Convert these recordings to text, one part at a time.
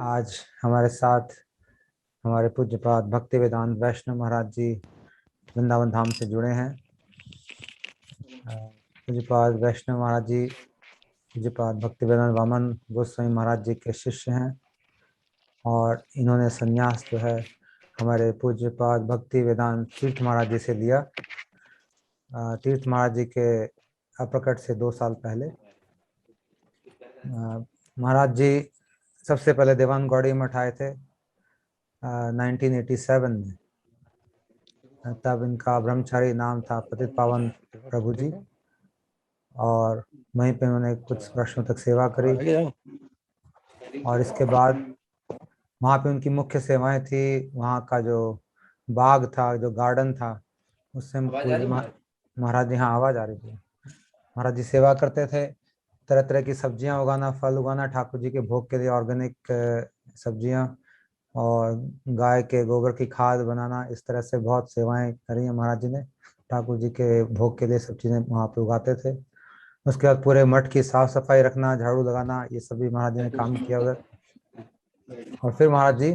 आज हमारे साथ हमारे पूज्यपाद भक्ति वेदांत वैष्णव महाराज जी वृंदावन धाम से जुड़े हैं। पूज्यपाद वैष्णव महाराज जी पूज्यपाद भक्ति वेदांत वामन गोस्वामी महाराज जी के शिष्य हैं और इन्होंने संन्यास जो है हमारे पूज्यपाद भक्ति वेदांत तीर्थ महाराज जी से लिया। तीर्थ महाराज जी के अप्रकट से 2 साल पहले महाराज जी सबसे पहले देवान गौड़ी मठ आए थे 1987 में। तब इनका ब्रह्मचारी नाम था पतित पावन प्रभु जी और वहीं पे उन्होंने कुछ वर्षों तक सेवा करी और इसके बाद वहाँ पे उनकी मुख्य सेवाएं थी। वहाँ का जो बाग था, जो गार्डन था, उससे महाराज जी, हाँ आवाज आ रही थी, महाराज जी सेवा करते थे। तरह तरह की सब्जियां उगाना, फल उगाना, ठाकुर जी के भोग के लिए ऑर्गेनिक सब्जियां और गाय के गोबर की खाद बनाना, इस तरह से बहुत सेवाएं करी हैं महाराज जी ने। ठाकुर जी के भोग के लिए सब चीज़ें वहाँ पे उगाते थे। उसके बाद पूरे मठ की साफ सफाई रखना, झाड़ू लगाना, ये सभी महाराज जी ने काम किया उधर। और फिर महाराज जी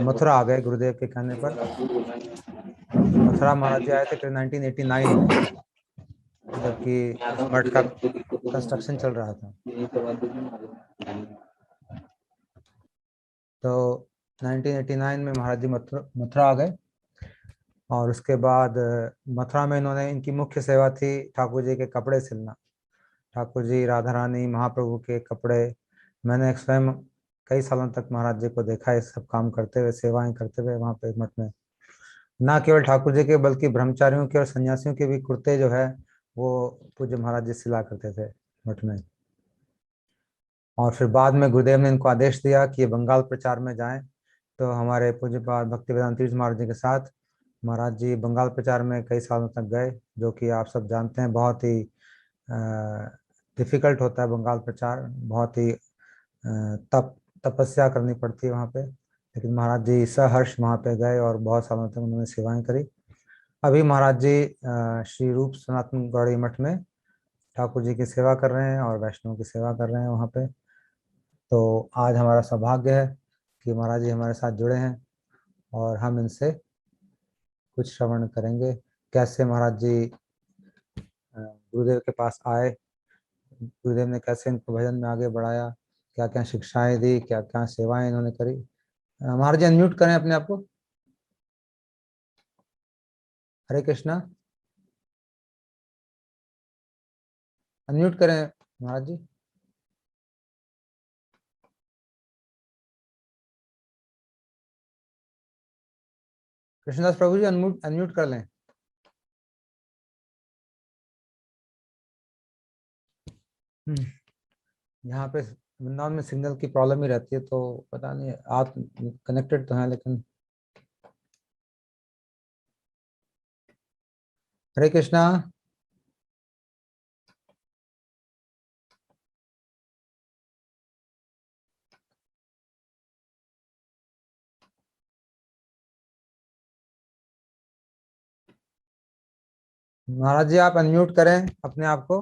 मथुरा आ गए गुरुदेव के कहने पर। मथुरा महाराज जी आए थे फिर 1989 में, जबकि इस मठ का कंस्ट्रक्शन चल रहा था। तो 1989 में महाराज जी मथुरा आ गए और उसके बाद मथुरा में इन्होंने, इनकी मुख्य सेवा थी ठाकुर जी के कपड़े सिलना। ठाकुर जी, राधा रानी, महाप्रभु के कपड़े। मैंने स्वयं कई सालों तक महाराज जी को देखा ये सब काम करते हुए, सेवाएं करते हुए वहाँ पे मठ में। ना केवल ठाकुर जी के बल्कि ब्रह्मचारियों के और सन्यासियों के भी कुर्ते जो है वो पूज्य महाराज जी सिला करते थे मठ में। और फिर बाद में गुरुदेव ने इनको आदेश दिया कि ये बंगाल प्रचार में जाएं। तो हमारे पूज्यपाद भक्ति वेदांत तीर्थ महाराज जी के साथ महाराज जी बंगाल प्रचार में कई सालों तक गए, जो कि आप सब जानते हैं बहुत ही डिफिकल्ट होता है बंगाल प्रचार। बहुत ही तपस्या करनी पड़ती है वहाँ पे, लेकिन महाराज जी सहर्ष वहाँ पे गए और बहुत सालों तक उन्होंने सेवाएं करी। अभी महाराज जी श्री रूप सनातन गौड़ी मठ में ठाकुर जी की सेवा कर रहे हैं और वैष्णव की सेवा कर रहे हैं वहाँ पे। तो आज हमारा सौभाग्य है कि महाराज जी हमारे साथ जुड़े हैं और हम इनसे कुछ श्रवण करेंगे। कैसे महाराज जी गुरुदेव के पास आए, गुरुदेव ने कैसे इनको भजन में आगे बढ़ाया, क्या क्या शिक्षाएं दी, क्या क्या सेवाएं इन्होंने करी। महाराज जी अनम्यूट करें अपने आप को। हरे कृष्णा, अनम्यूट करें महाराज जी। कृष्णदास प्रभु जी अनम्यूट अनम्यूट कर लें। यहाँ पे वृंदावन में सिग्नल की प्रॉब्लम ही रहती है, तो पता नहीं, आप कनेक्टेड तो हैं लेकिन। हरे कृष्णा। महाराज जी आप अनम्यूट करें अपने आप को।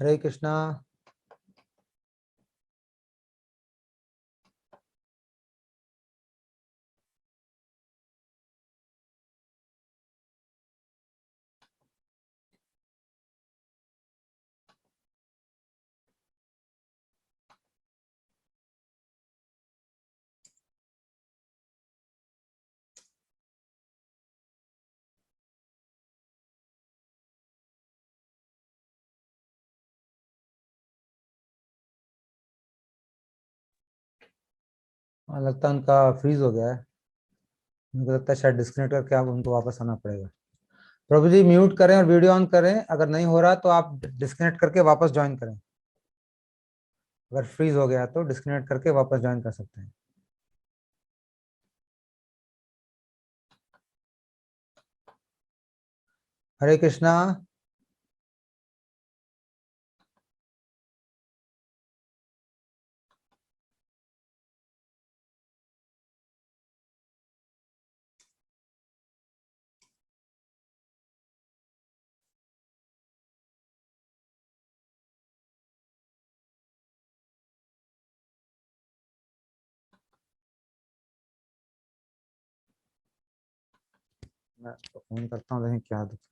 हरे कृष्णा। लगता है उनका फ्रीज हो गया है। मुझे लगता है शायद डिस्कनेक्ट करके आप उनको वापस आना पड़ेगा। प्रभु जी म्यूट करें और वीडियो ऑन करें। अगर नहीं हो रहा तो आप डिस्कनेक्ट करके वापस ज्वाइन करें। अगर फ्रीज हो गया तो डिस्कनेक्ट करके वापस ज्वाइन कर सकते हैं। हरे कृष्णा। मैं फोन करता हूँ, देखें क्या दिक्कत।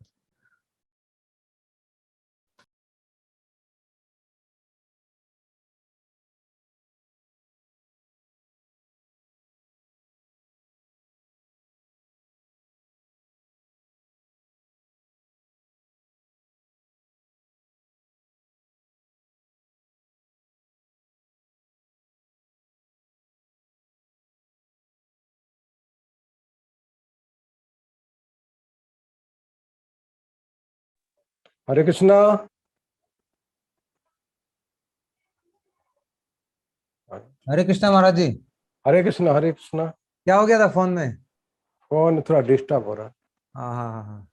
हरे कृष्णा। हरे कृष्णा महाराज जी। हरे कृष्णा। हरे कृष्णा। क्या हो गया था फोन में? फोन थोड़ा डिस्टर्ब हो रहा। हाँ हाँ हाँ हाँ,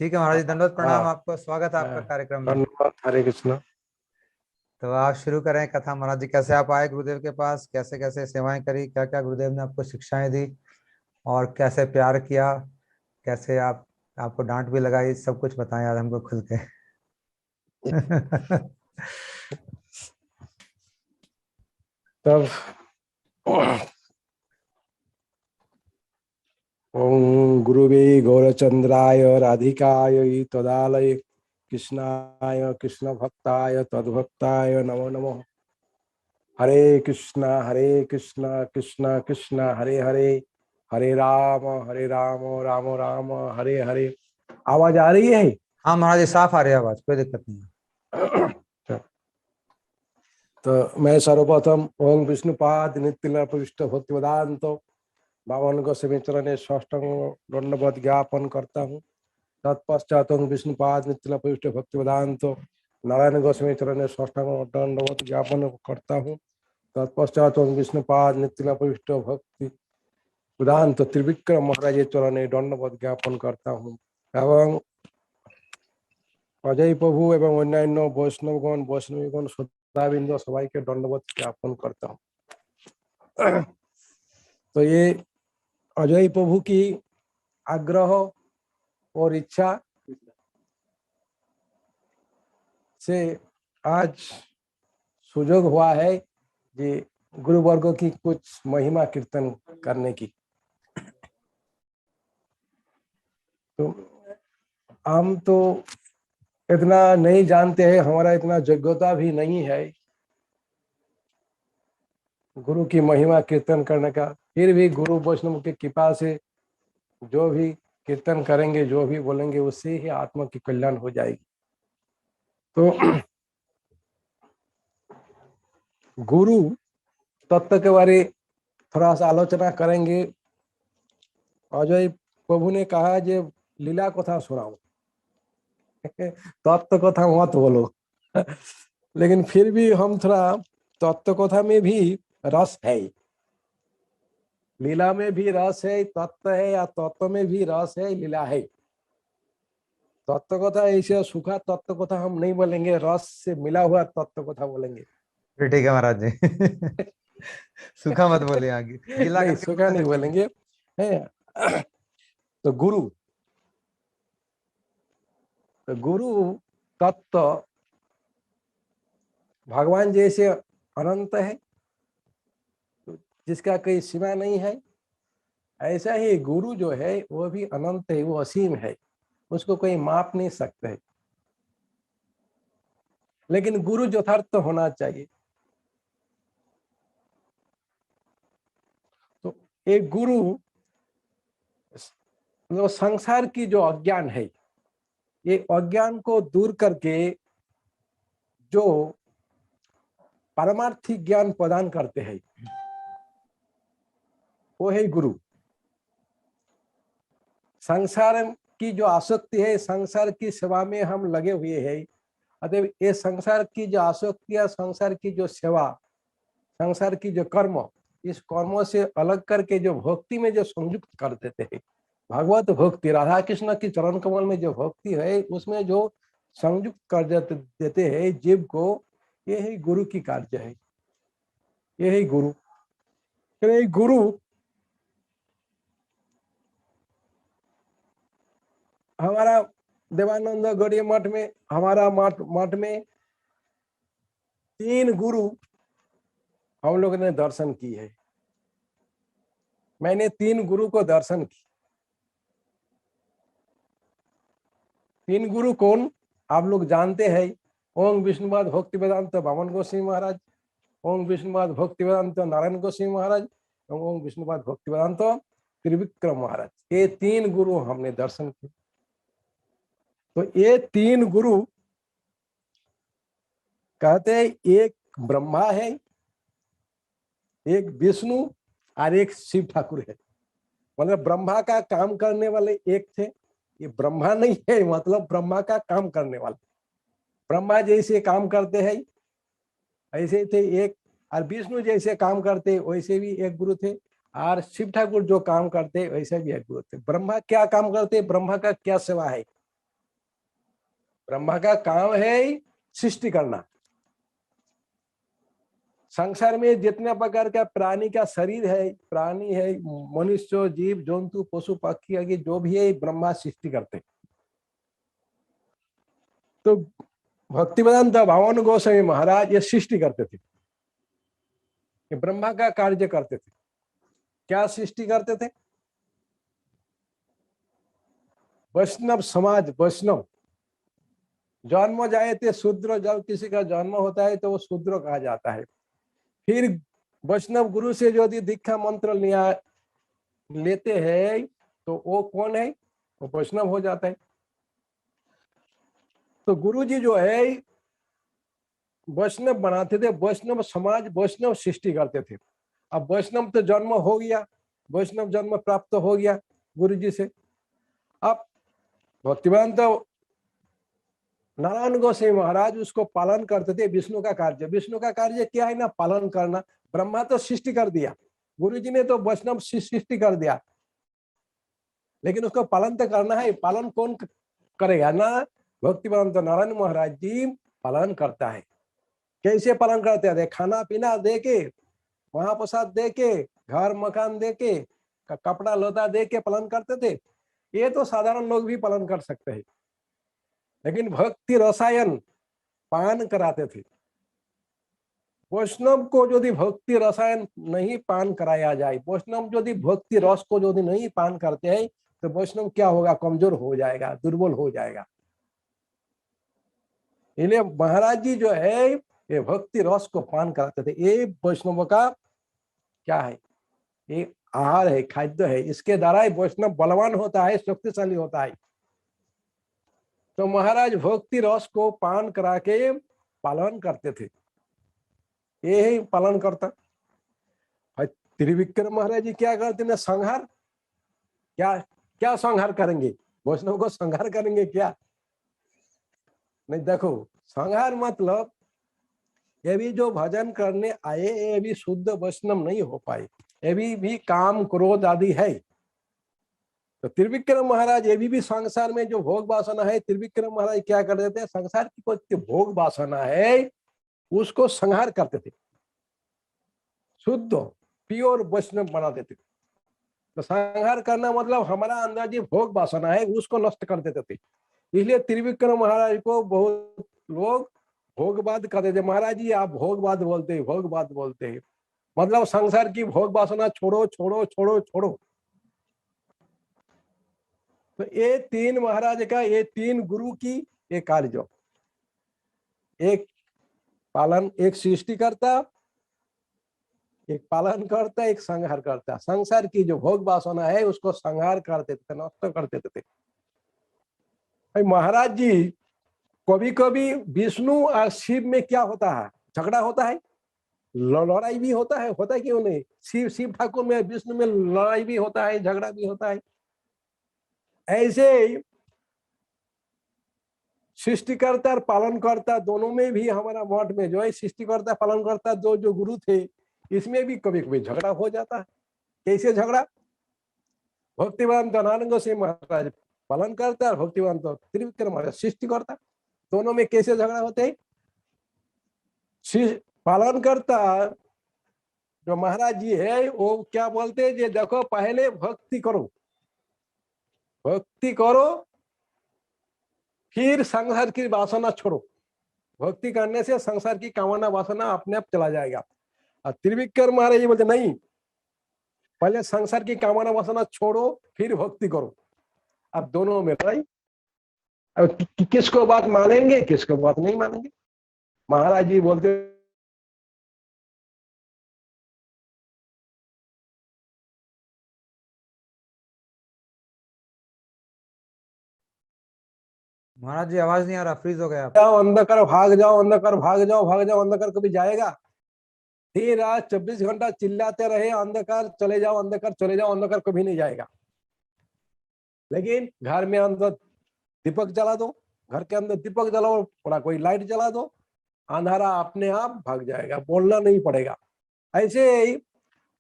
ठीक है महाराज जी, दंडवत प्रणाम, हाँ, आपको स्वागत है आपका कार्यक्रम में। धन्यवाद। हरे कृष्णा। तो आप शुरू करें कथा महाराज जी। कैसे आप आए गुरुदेव के पास, कैसे कैसे सेवाएं करी, क्या क्या गुरुदेव ने आपको शिक्षाएं दी, और कैसे प्यार किया, कैसे आप आपको डांट भी लगाई, सब कुछ बताएं यार हमको खुल के। तब ओम गुरुवे गौरचंद्राय राधिकाय तदालय कृष्णाय कृष्ण भक्ताय तद्भक्ताय नमो नमो। हरे कृष्णा कृष्णा कृष्णा हरे हरे, हरे राम राम राम हरे हरे। आवाज आ रही है? हाँ महाराज जी, साफ आ रही है आवाज, कोई दिक्कत नहीं है। तो मैं सर्वप्रथम ओम विष्णुपाद नित्य प्रविष्ट भक्ति वेदांत बावन गोस्वामी चरण साष्टांग दंडवत ज्ञापन करता हूँ। तत्पश्चात ओम विष्णुपाद नित्य प्रविष्ट भक्ति वेदांत नारायण गोस्वामी चरण साष्टांग दंडवत ज्ञापन करता हूँ। तत्पश्चात ओम विष्णुपाद नित्य प्रविष्ट भक्ति वेदांत त्रिविक्रम महाराज चरण दंडवत ज्ञापन करता हूँ। एवं अजय प्रभु एवं अन्यान्य वैष्णवगण वैष्णवीगण श्रोताबिंद सबाई के दंडवत ज्ञापन करता हूँ। तो ये अजय प्रभु की आग्रह और इच्छा से आज सुयोग हुआ है कि गुरु वर्गों की कुछ महिमा कीर्तन करने की। तो हम तो इतना नहीं जानते हैं, हमारा इतना योग्यता भी नहीं है गुरु की महिमा कीर्तन करने का। फिर भी गुरु वैष्णव की कृपा से जो भी कीर्तन करेंगे, जो भी बोलेंगे, उससे ही आत्मा की कल्याण हो जाएगी। तो गुरु तत्व के बारे थोड़ा सा आलोचना करेंगे। अजय प्रभु ने कहा जे लीला कथा सुनाओ, तत्व कथा मत बोलो। लेकिन फिर भी हम थोड़ा, तत्व कथा में भी रस है, लीला में भी रस है, तत्व है या तत्व में भी रस है, लीला है। तत्व कथा ऐसे सूखा तत्व कथा हम नहीं बोलेंगे, रस से मिला हुआ तत्व कथा बोलेंगे। फिर ठीक है महाराज जी। सूखा मत बोलिए, आगे गीला नहीं, करके सूखा बोलना नहीं चाहिए। बोलेंगे है। तो गुरु तत्व भगवान जैसे अनंत है, जिसका कोई सीमा नहीं है, ऐसा ही गुरु जो है वो भी अनंत है, वो असीम है, उसको कोई माप नहीं सकता है। लेकिन गुरु यथार्थ होना चाहिए। तो एक गुरु मतलब संसार की जो अज्ञान है, ये अज्ञान को दूर करके जो पारमार्थिक ज्ञान प्रदान करते हैं, वो है गुरु। संसार की जो आसक्ति है, संसार की सेवा में हम लगे हुए हैं, अतः ये संसार की जो आसक्ति है, संसार की जो सेवा, संसार की जो कर्म, इस कर्मों से अलग करके जो भक्ति में जो संयुक्त कर देते हैं, भगवत भक्ति, राधा कृष्ण की चरण कमल में जो भक्ति है उसमें जो संयुक्त कर देते हैं जीव को, ये ही गुरु की कार्य है, ये ही गुरु। फिर गुरु हमारा देवानंद गौड़ीय मठ में, हमारा मठ में 3 गुरु हम लोगों ने दर्शन की है। मैंने 3 गुरु को दर्शन की। 3 गुरु कौन आप लोग जानते हैं? ओम विष्णुपाद भक्ति वेदांत वामन गोस्वामी महाराज, ओम विष्णुपाद भक्ति वेदांत नारायण गोस्वामी महाराज, ओम विष्णुपाद भक्ति वेदांत त्रिविक्रम महाराज। ये 3 गुरु हमने दर्शन किए। तो ये 3 गुरु कहते हैं एक ब्रह्मा है, एक विष्णु और एक शिव ठाकुर है। मतलब ब्रह्मा का काम करने वाले एक थे, ये ब्रह्मा नहीं है, मतलब ब्रह्मा का काम करने वाले। ब्रह्मा जैसे काम करते हैं ऐसे थे एक, और विष्णु जैसे काम करते वैसे भी एक गुरु थे, और शिव ठाकुर जो काम करते वैसे भी एक गुरु थे। ब्रह्मा क्या काम करते? ब्रह्मा का क्या सेवा है? ब्रह्मा का काम है सृष्टि करना। संसार में जितने प्रकार का प्राणी का शरीर है, प्राणी है, मनुष्य, जीव जंतु, पशु पक्षी आदि जो भी है, ब्रह्मा सृष्टि करते। तो भक्तिवेदांत वामन गोस्वामी महाराज ये सृष्टि करते थे, ये ब्रह्मा का कार्य करते थे। क्या सृष्टि करते थे? वैष्णव समाज, वैष्णव जन्म जाए थे शूद्र, जब किसी का जन्म होता है तो वो शूद्र कहा जाता है। फिर वैष्णव गुरु से यदि दीक्षा मंत्र लेते हैं तो वो कौन है? वो वैष्णव हो जाता है। तो गुरु जी जो है वैष्णव बनाते थे, वैष्णव समाज, वैष्णव सृष्टि करते थे। अब वैष्णव तो जन्म हो गया, वैष्णव जन्म प्राप्त हो गया गुरु जी से। अब भक्तिवेदांत नारायण गोस्वामी महाराज उसको पालन करते थे। विष्णु का कार्य, विष्णु का कार्य क्या है ना? पालन करना। ब्रह्मा तो सृष्टि कर दिया, गुरु जी ने तो वैष्णव सृष्टि कर दिया, लेकिन उसको पालन तो करना है। पालन कौन करेगा ना? भक्तिवेदांत नारायण महाराज जी पालन करता है। कैसे पालन करते हैं? खाना पीना दे के, महाप्रसाद दे के, घर मकान दे के, कपड़ा लता दे के पालन करते थे। ये तो साधारण लोग भी पालन कर सकते हैं, लेकिन भक्ति रसायन पान कराते थे। वैष्णव को यदि भक्ति रसायन नहीं पान कराया जाए, वैष्णव यदि भक्ति रस को यदि नहीं पान करते हैं, तो वैष्णव क्या होगा? कमजोर हो जाएगा, दुर्बल हो जाएगा। इसलिए महाराज जी जो है ये भक्ति रस को पान कराते थे। ये वैष्णव का क्या है? ये आहार है, खाद्य है। इसके द्वारा वैष्णव बलवान होता है, शक्तिशाली होता है। तो महाराज भक्ति रस को पान करा के पालन करते थे। ये ही पालन करता। त्रिविक्रम महाराज जी क्या करते ना? संहार। क्या क्या संहार करेंगे? वैष्णव को संहार करेंगे क्या? नहीं, देखो, संहार मतलब ये भी जो भजन करने आए ये भी शुद्ध वैष्णव नहीं हो पाए, ये भी काम क्रोध आदि है। तो त्रिविक्रम महाराज ये भी संसार में जो भोग वासना है, त्रिविक्रम महाराज क्या कर देते हैं? संसार की कोई भोग वासना है उसको संहार करते थे, शुद्ध प्योर वैष्णव बना देते थे। तो संहार करना मतलब हमारा अंदर जो भोग वासना है उसको नष्ट कर देते थे। इसलिए त्रिविक्रम महाराज को बहुत लोग भोगवाद कहते थे। महाराज जी आप भोगवाद बोलते हैं, भोगवाद बोलते हैं, मतलब संसार की भोग वासना छोड़ो छोड़ो छोड़ो छोड़ो। तो ये 3 महाराज का, ये 3 गुरु की ये कार्य, एक पालन, एक सृष्टि करता, एक पालन करता, एक संहार करता। संसार की जो भोग वासना है उसको संहार करते थे, नष्ट कर देते थे। महाराज जी कभी कभी विष्णु और शिव में क्या होता है? झगड़ा होता है, लड़ाई भी होता है क्यों नहीं? शिव ठाकुर में, विष्णु में लड़ाई भी होता है, झगड़ा भी होता है। ऐसे सृष्टिकर्ता और पालनकर्ता दोनों में भी हमारा मठ में जो है सृष्टिकर्ता पालनकर्ता जो गुरु थे, इसमें भी कभी कभी झगड़ा हो जाता है। कैसे झगड़ा? भक्तिवान धनानंद सिंह महाराज पालन करता है और भक्तिवान तो त्रिविक्रम महाराज सृष्टि करता है। दोनों में कैसे झगड़ा होते हैं? पालन करता जो महाराज जी है वो क्या बोलते हैं, जे देखो पहले भक्ति करो, भक्ति करो फिर संसार की वासना छोड़ो। भक्ति करने से संसार की कामना वासना अपने आप चला जाएगा। और त्रिविक्रम महाराज जी बोलते नहीं, पहले संसार की कामना वासना छोड़ो फिर भक्ति करो। अब दोनों में लड़ाई। अब किसको बात मानेंगे, किसको बात नहीं मानेंगे। महाराज जी बोलते महाराज जी आवाज नहीं आ रहा, फ्रीज हो गया आप। जाओ अंधकार भाग जाओ, अंधकार भाग जाओ, भाग जाओ, अंधकार कभी जाएगा? दिन रात 24 घंटा चिल्लाते रहे अंधकार चले जाओ, अंधकार चले जाओ, अंधकार कभी नहीं जाएगा। लेकिन घर में अंदर दीपक जला दो, घर के अंदर दीपक जलाओ, थोड़ा कोई लाइट जला दो, अंधारा अपने आप भाग जाएगा, बोलना नहीं पड़ेगा। ऐसे ही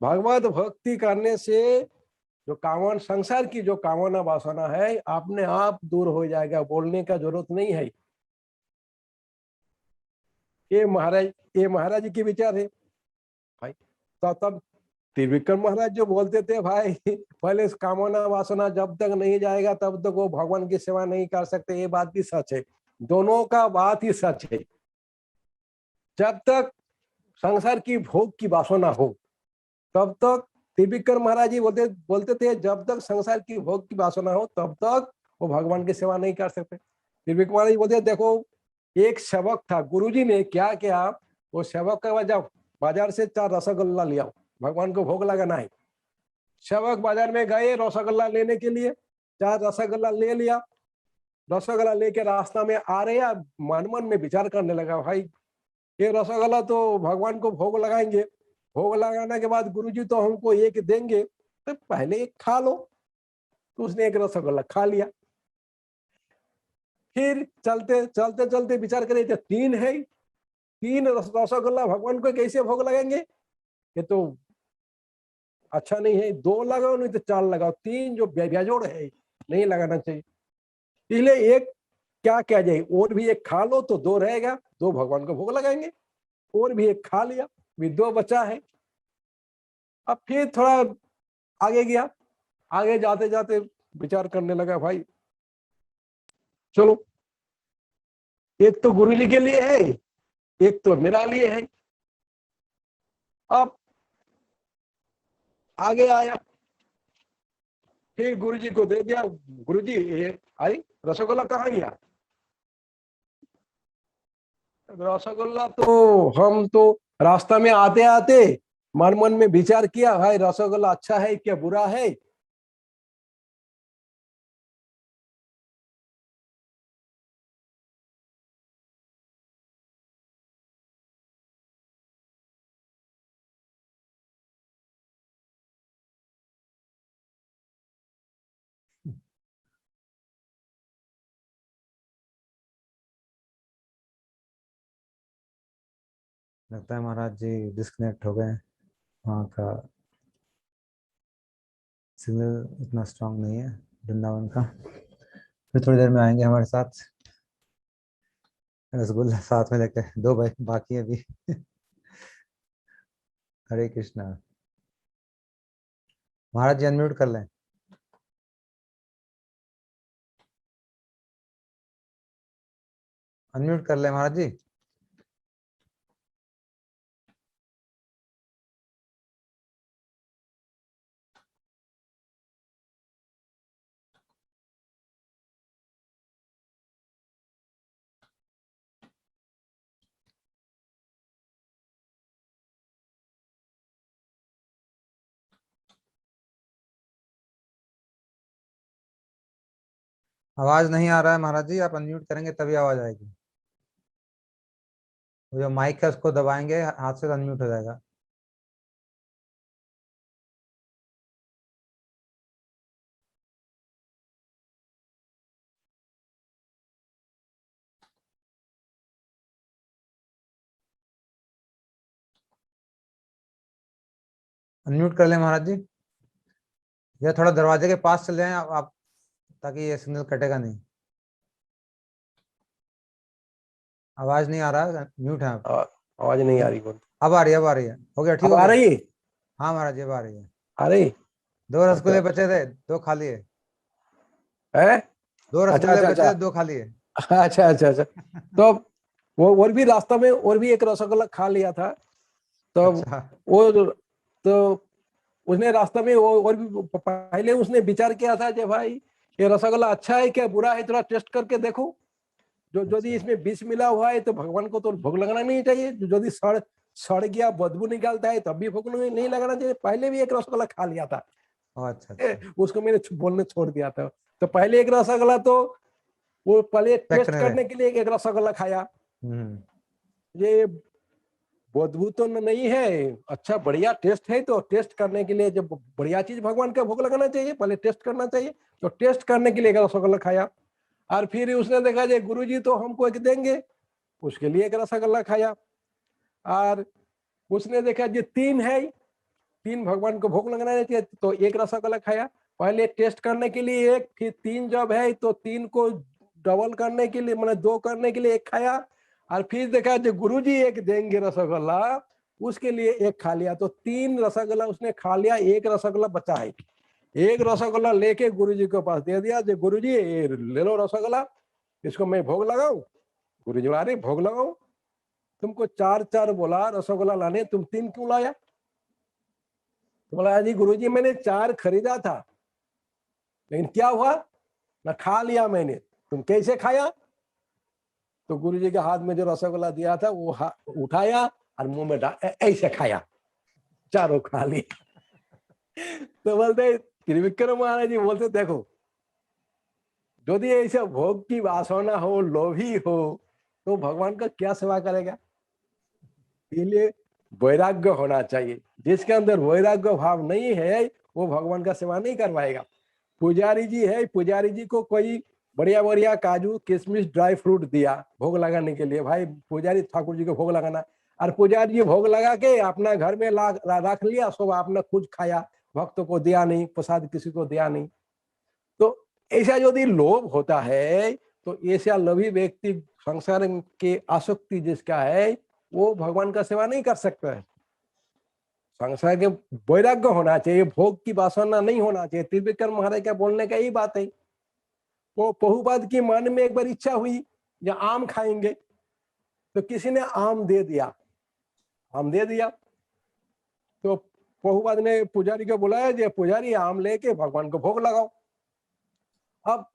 भगवत भक्ति करने से जो कामना, संसार की जो कामना वासना है अपने आप दूर हो जाएगा, बोलने का जरूरत नहीं है। ये महाराज जी के विचार है भाई। तो तब त्रिविक्रम महाराज जो बोलते थे भाई पहले कामना वासना जब तक नहीं जाएगा तब तक वो भगवान की सेवा नहीं कर सकते, ये बात भी सच है। दोनों का बात ही सच है। जब तक संसार की भोग की वासना हो तब तक, त्रिविक्रम महाराज जी बोलते थे जब तक संसार की भोग की वासना हो तब तक वो भगवान की सेवा नहीं कर सकते। त्रिविक्रम महाराज जी बोलते देखो, एक सेवक था, गुरुजी ने क्या किया, वो सेवक का वजह बाजार से 4 रसगुल्ला लिया, भगवान को भोग लगाना है। सेवक बाजार में गए रसगुल्ला लेने के लिए, 4 रसगुल्ला ले लिया। रसगुल्ला लेके रास्ता में आ रहे, मन मन में विचार करने लगा भाई ये रसगुल्ला तो भगवान को भोग लगाएंगे, भोग लगाने के बाद गुरुजी तो हमको एक देंगे, तो पहले एक खा लो। तो उसने एक रसगुल्ला खा लिया। फिर चलते चलते चलते विचार करे 3 है, 3 रसगुल्ला भगवान को कैसे भोग लगाएंगे, ये तो अच्छा नहीं है। 2 लगाओ नहीं तो 4 लगाओ, 3 जो बेजोड़ है नहीं लगाना चाहिए। इसलिए एक क्या किया जाए, और भी एक खा लो तो 2 रहेगा, 2 भगवान को भोग लगाएंगे। और भी एक खा लिया, भी 2 बचा है। अब फिर थोड़ा आगे गया, आगे जाते जाते विचार करने लगा भाई चलो एक तो गुरु जी के लिए है, एक तो मेरा लिए है। अब आगे आया, फिर गुरु जी को दे दिया। गुरु जी अरे रसगुल्ला कहाँ गया? रसगुल्ला तो हम तो रास्ता में आते आते मन मन में विचार किया भाई रसगुल्ला अच्छा है क्या बुरा है। लगता है महाराज जी डिस्कनेक्ट हो गए, वहाँ का सिग्नल इतना स्ट्रांग नहीं है वृंदावन का। फिर थोड़ी देर में आएंगे हमारे साथ, रसगुल्ला साथ में लेके, 2 बाकी है अभी। हरे कृष्णा। महाराज जी अनम्यूट कर लें। अनम्यूट कर लें महाराज जी। आवाज नहीं आ रहा है महाराज जी, आप अनम्यूट करेंगे तभी आवाज आएगी। वो जो माइक है उसको दबाएंगे हाथ से, अनम्यूट हो जाएगा। अनम्यूट कर लें महाराज जी। या थोड़ा दरवाजे के पास चले जाएं आप, ताकि ये सिग्नल कटेगा नहीं। आवाज नहीं आ रहा, म्यूट है आप। आवाज नहीं आ रही बोल। अब आ रही है, अब आ रही है, हो गया, ठीक अब हो आ गया। रही है? हाँ महाराज जी, अब आ रही है। आ रही? 2 रसगुल्ले अच्छा बचे थे, 2 खा लिए। है। 2 अच्छा रसगुल्ले अच्छा बचे अच्छा। थे, 2 खा लिए। अच्छा अच्छा अच्छा। तो वो और भी रास्ता में और भी एक रसगुल्ला खा लिया था। तो अच्छा। वो तो उसने रास्ता में वो और भी पहले उसने विचार किया था कि भाई ये रसगुल्ला अच्छा है क्या बुरा है, थोड़ा टेस्ट करके देखो। जो यदि अच्छा। इसमें विष मिला हुआ है तो भगवान को तो भोग लगाना नहीं चाहिए। यदि सड़ सड़ गया बदबू निकालता है तब भी भोग नहीं लगाना चाहिए। पहले भी एक रसगुल्ला खा लिया था। अच्छा अच्छा। उसको मैंने बोलने छोड़ दिया था। तो पहले एक रसगुल्ला तो वो पहले चेक टेस्ट करने दे। करने के लिए एक रसगुल्ला खाया। हम्म। ये बदबू तो नहीं है, अच्छा बढ़िया टेस्ट है, तो टेस्ट करने के लिए जब बढ़िया चीज भगवान का भोग लगाना चाहिए, पहले टेस्ट करना चाहिए। तो टेस्ट करने के लिए एक रसगुल्ला खाया। और फिर उसने देखा जे गुरुजी तो हमको एक देंगे, उसके लिए एक रसगुल्ला खाया। और उसने देखा जो 3 है, 3 भगवान को भोग लगाना चाहिए, तो एक रसगुल्ला खाया। पहले टेस्ट करने के लिए एक, फिर 3 जब है तो 3 को डबल करने के लिए मतलब 2 करने के लिए एक खाया। और फिर देखा जो गुरुजी एक देंगे रसगुल्ला, उसके लिए एक खा लिया। तो 3 रसगुल्ला उसने खा लिया, एक रसगुल्ला बचा है। एक रसगुल्ला लेके गुरुजी के पास दे दिया, जो गुरुजी ये ले लो रसगुल्ला, इसको मैं भोग लगाऊं। गुरुजी बोला अरे भोग लगाओ, तुमको 4 बोला रसगुल्ला लाने, तुम 3 क्यों लाया? तो बोला जी गुरुजी मैंने 4 खरीदा था, लेकिन क्या हुआ ना खा लिया मैंने। तुम कैसे खाया? तो गुरुजी के हाथ में जो रसगुल्ला दिया था वो उठाया और मुंह में ऐसे खाया, 4 खा लिया। तो बोलते त्रिविक्रम महाराज जी बोलते देखो, यदि ऐसे भोग की वासना हो, लोभी हो, तो भगवान का क्या सेवा करेगा? इसलिए वैराग्य होना चाहिए। जिसके अंदर वैराग्य भाव नहीं है वो भगवान का सेवा नहीं कर पाएगा। पुजारी जी है, पुजारी जी को कोई बढ़िया बढ़िया काजू किशमिश ड्राई फ्रूट दिया भोग लगाने के लिए, भाई पुजारी ठाकुर जी को भोग लगाना, और पुजारी जी भोग लगा के अपना घर में रख लिया, सब आपने खुद खाया, भक्तों को दिया नहीं, प्रसाद किसी को दिया नहीं। तो ऐसा यदि लोभ होता है तो ऐसा लोभी व्यक्ति संसार के आसक्ति जिसका है वो भगवान का सेवा नहीं कर सकता है। संसार के वैराग्य होना चाहिए, भोग की वासना नहीं होना चाहिए। त्रिविक्रम महाराज का बोलने का यही बात है। वो प्रभुपाद की मन में एक बार इच्छा हुई या आम खाएंगे, तो किसी ने आम दे दिया, आम दे दिया। तो प्रभुपाद ने पुजारी को बुलाया, जो पुजारी आम लेके भगवान को भोग लगाओ। अब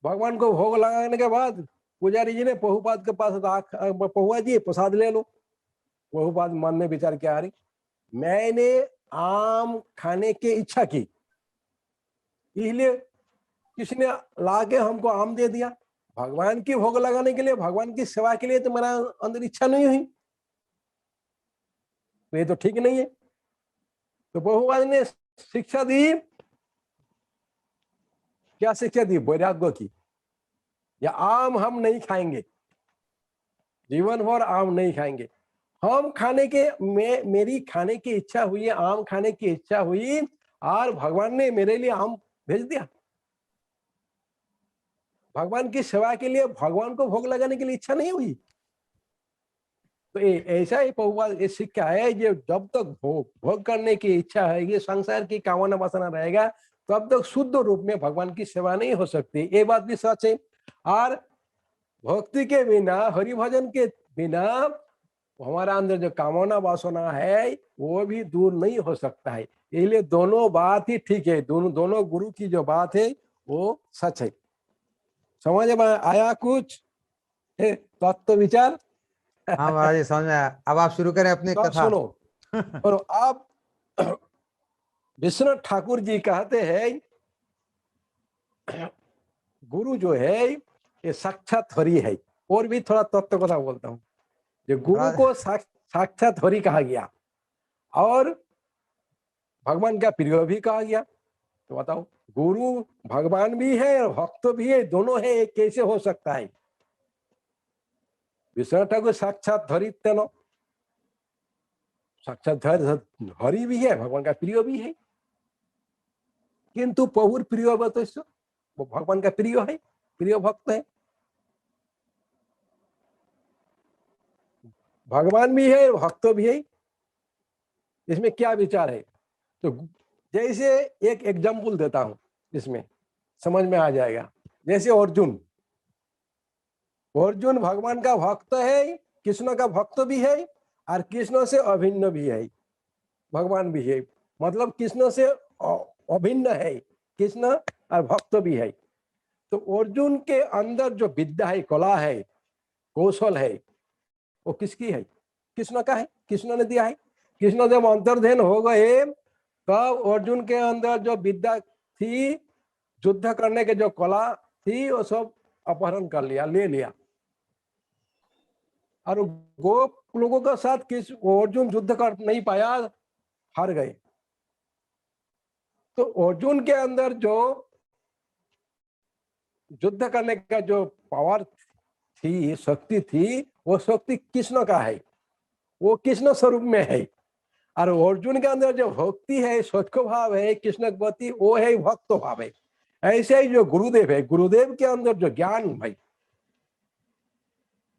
भगवान को भोग लगाने के बाद पुजारी जी ने प्रभुपाद के पास प्रभुपाद जी प्रसाद ले लो। प्रभुपाद मन में विचार किया, अरे मैंने आम खाने की इच्छा की, इसलिए किसी ने ला के हमको आम दे दिया। भगवान की भोग लगाने के लिए, भगवान की सेवा के लिए तो मेरा अंदर इच्छा नहीं हुई, तो ये तो ठीक नहीं है। तो प्रभुपाद ने शिक्षा दी, क्या शिक्षा दी? वैराग्य की। या आम हम नहीं खाएंगे, जीवन भर आम नहीं खाएंगे। हम खाने के मेरी खाने की इच्छा हुई, आम खाने की इच्छा हुई, और भगवान ने मेरे लिए आम भेज दिया। भगवान की सेवा के लिए, भगवान को भोग लगाने के लिए इच्छा नहीं हुई। तो ऐसा ही प्रभुपाद ये शिक्षा है, ये जब तक भोग करने की इच्छा है, ये संसार की कामना वासना रहेगा, तब तक शुद्ध रूप में भगवान की सेवा नहीं हो सकती। ये बात भी सच है। और भक्ति के बिना, हरि भजन के बिना हमारा अंदर जो कामना वासना है वो भी दूर नहीं हो सकता है। इसलिए दोनों बात ही ठीक है, दोनों गुरु की जो बात है वो सच है। समझ में आया कुछ तत्व विचार? हाँ महाराज जी, समझ में आया। अब आप शुरू करें अपनी तो कथा। सुनो, और आप विश्वनाथ ठाकुर जी कहते हैं गुरु जो है ये साक्षात हरि है। और भी थोड़ा तत्व कथा बोलता हूँ। जो गुरु महाराज, को साक्षात हरि कहा गया और भगवान का प्रिय भी कहा गया, तो बताओ गुरु भगवान भी है और भक्त भी है, दोनों है, एक कैसे हो सकता है? विश्वनाथ ठाकुर साक्षात हरि तेनो, साक्षात हरि भी है, भगवान का प्रिय भी है। किंतु प्रभुर प्रिय भक्त, वो भगवान का प्रिय है, प्रिय भक्त है। भगवान भी है, भक्त भी है, इसमें क्या विचार है? तो जैसे एक एग्जाम्पल देता हूं, इसमें समझ में आ जाएगा। जैसे अर्जुन, अर्जुन भगवान का भक्त है, कृष्ण का भक्त भी है, और कृष्ण से अभिन्न भी है, भगवान भी है, मतलब कृष्ण से अभिन्न है कृष्ण, और भक्त भी है। तो अर्जुन के अंदर जो विद्या है, कला है, कौशल है, वो किसकी है? कृष्ण का है, कृष्ण ने दिया है। कृष्ण जब अंतर्धान हो गए तब अर्जुन के अंदर जो विद्या थी, युद्ध करने के जो कला थी, वो सब अपहरण कर लिया, ले लिया, और गोप लोगों के साथ किस अर्जुन युद्ध कर नहीं पाया, हार गए। तो अर्जुन के अंदर जो युद्ध करने का जो पावर थी, शक्ति थी, वो शक्ति कृष्ण का है, वो कृष्ण स्वरूप में है। और अर्जुन के अंदर जो भक्ति है, सत्य भाव है, कृष्ण के प्रति, वो है भक्त भाव है। ऐसे ही जो गुरुदेव है, गुरुदेव के अंदर जो ज्ञान भाई,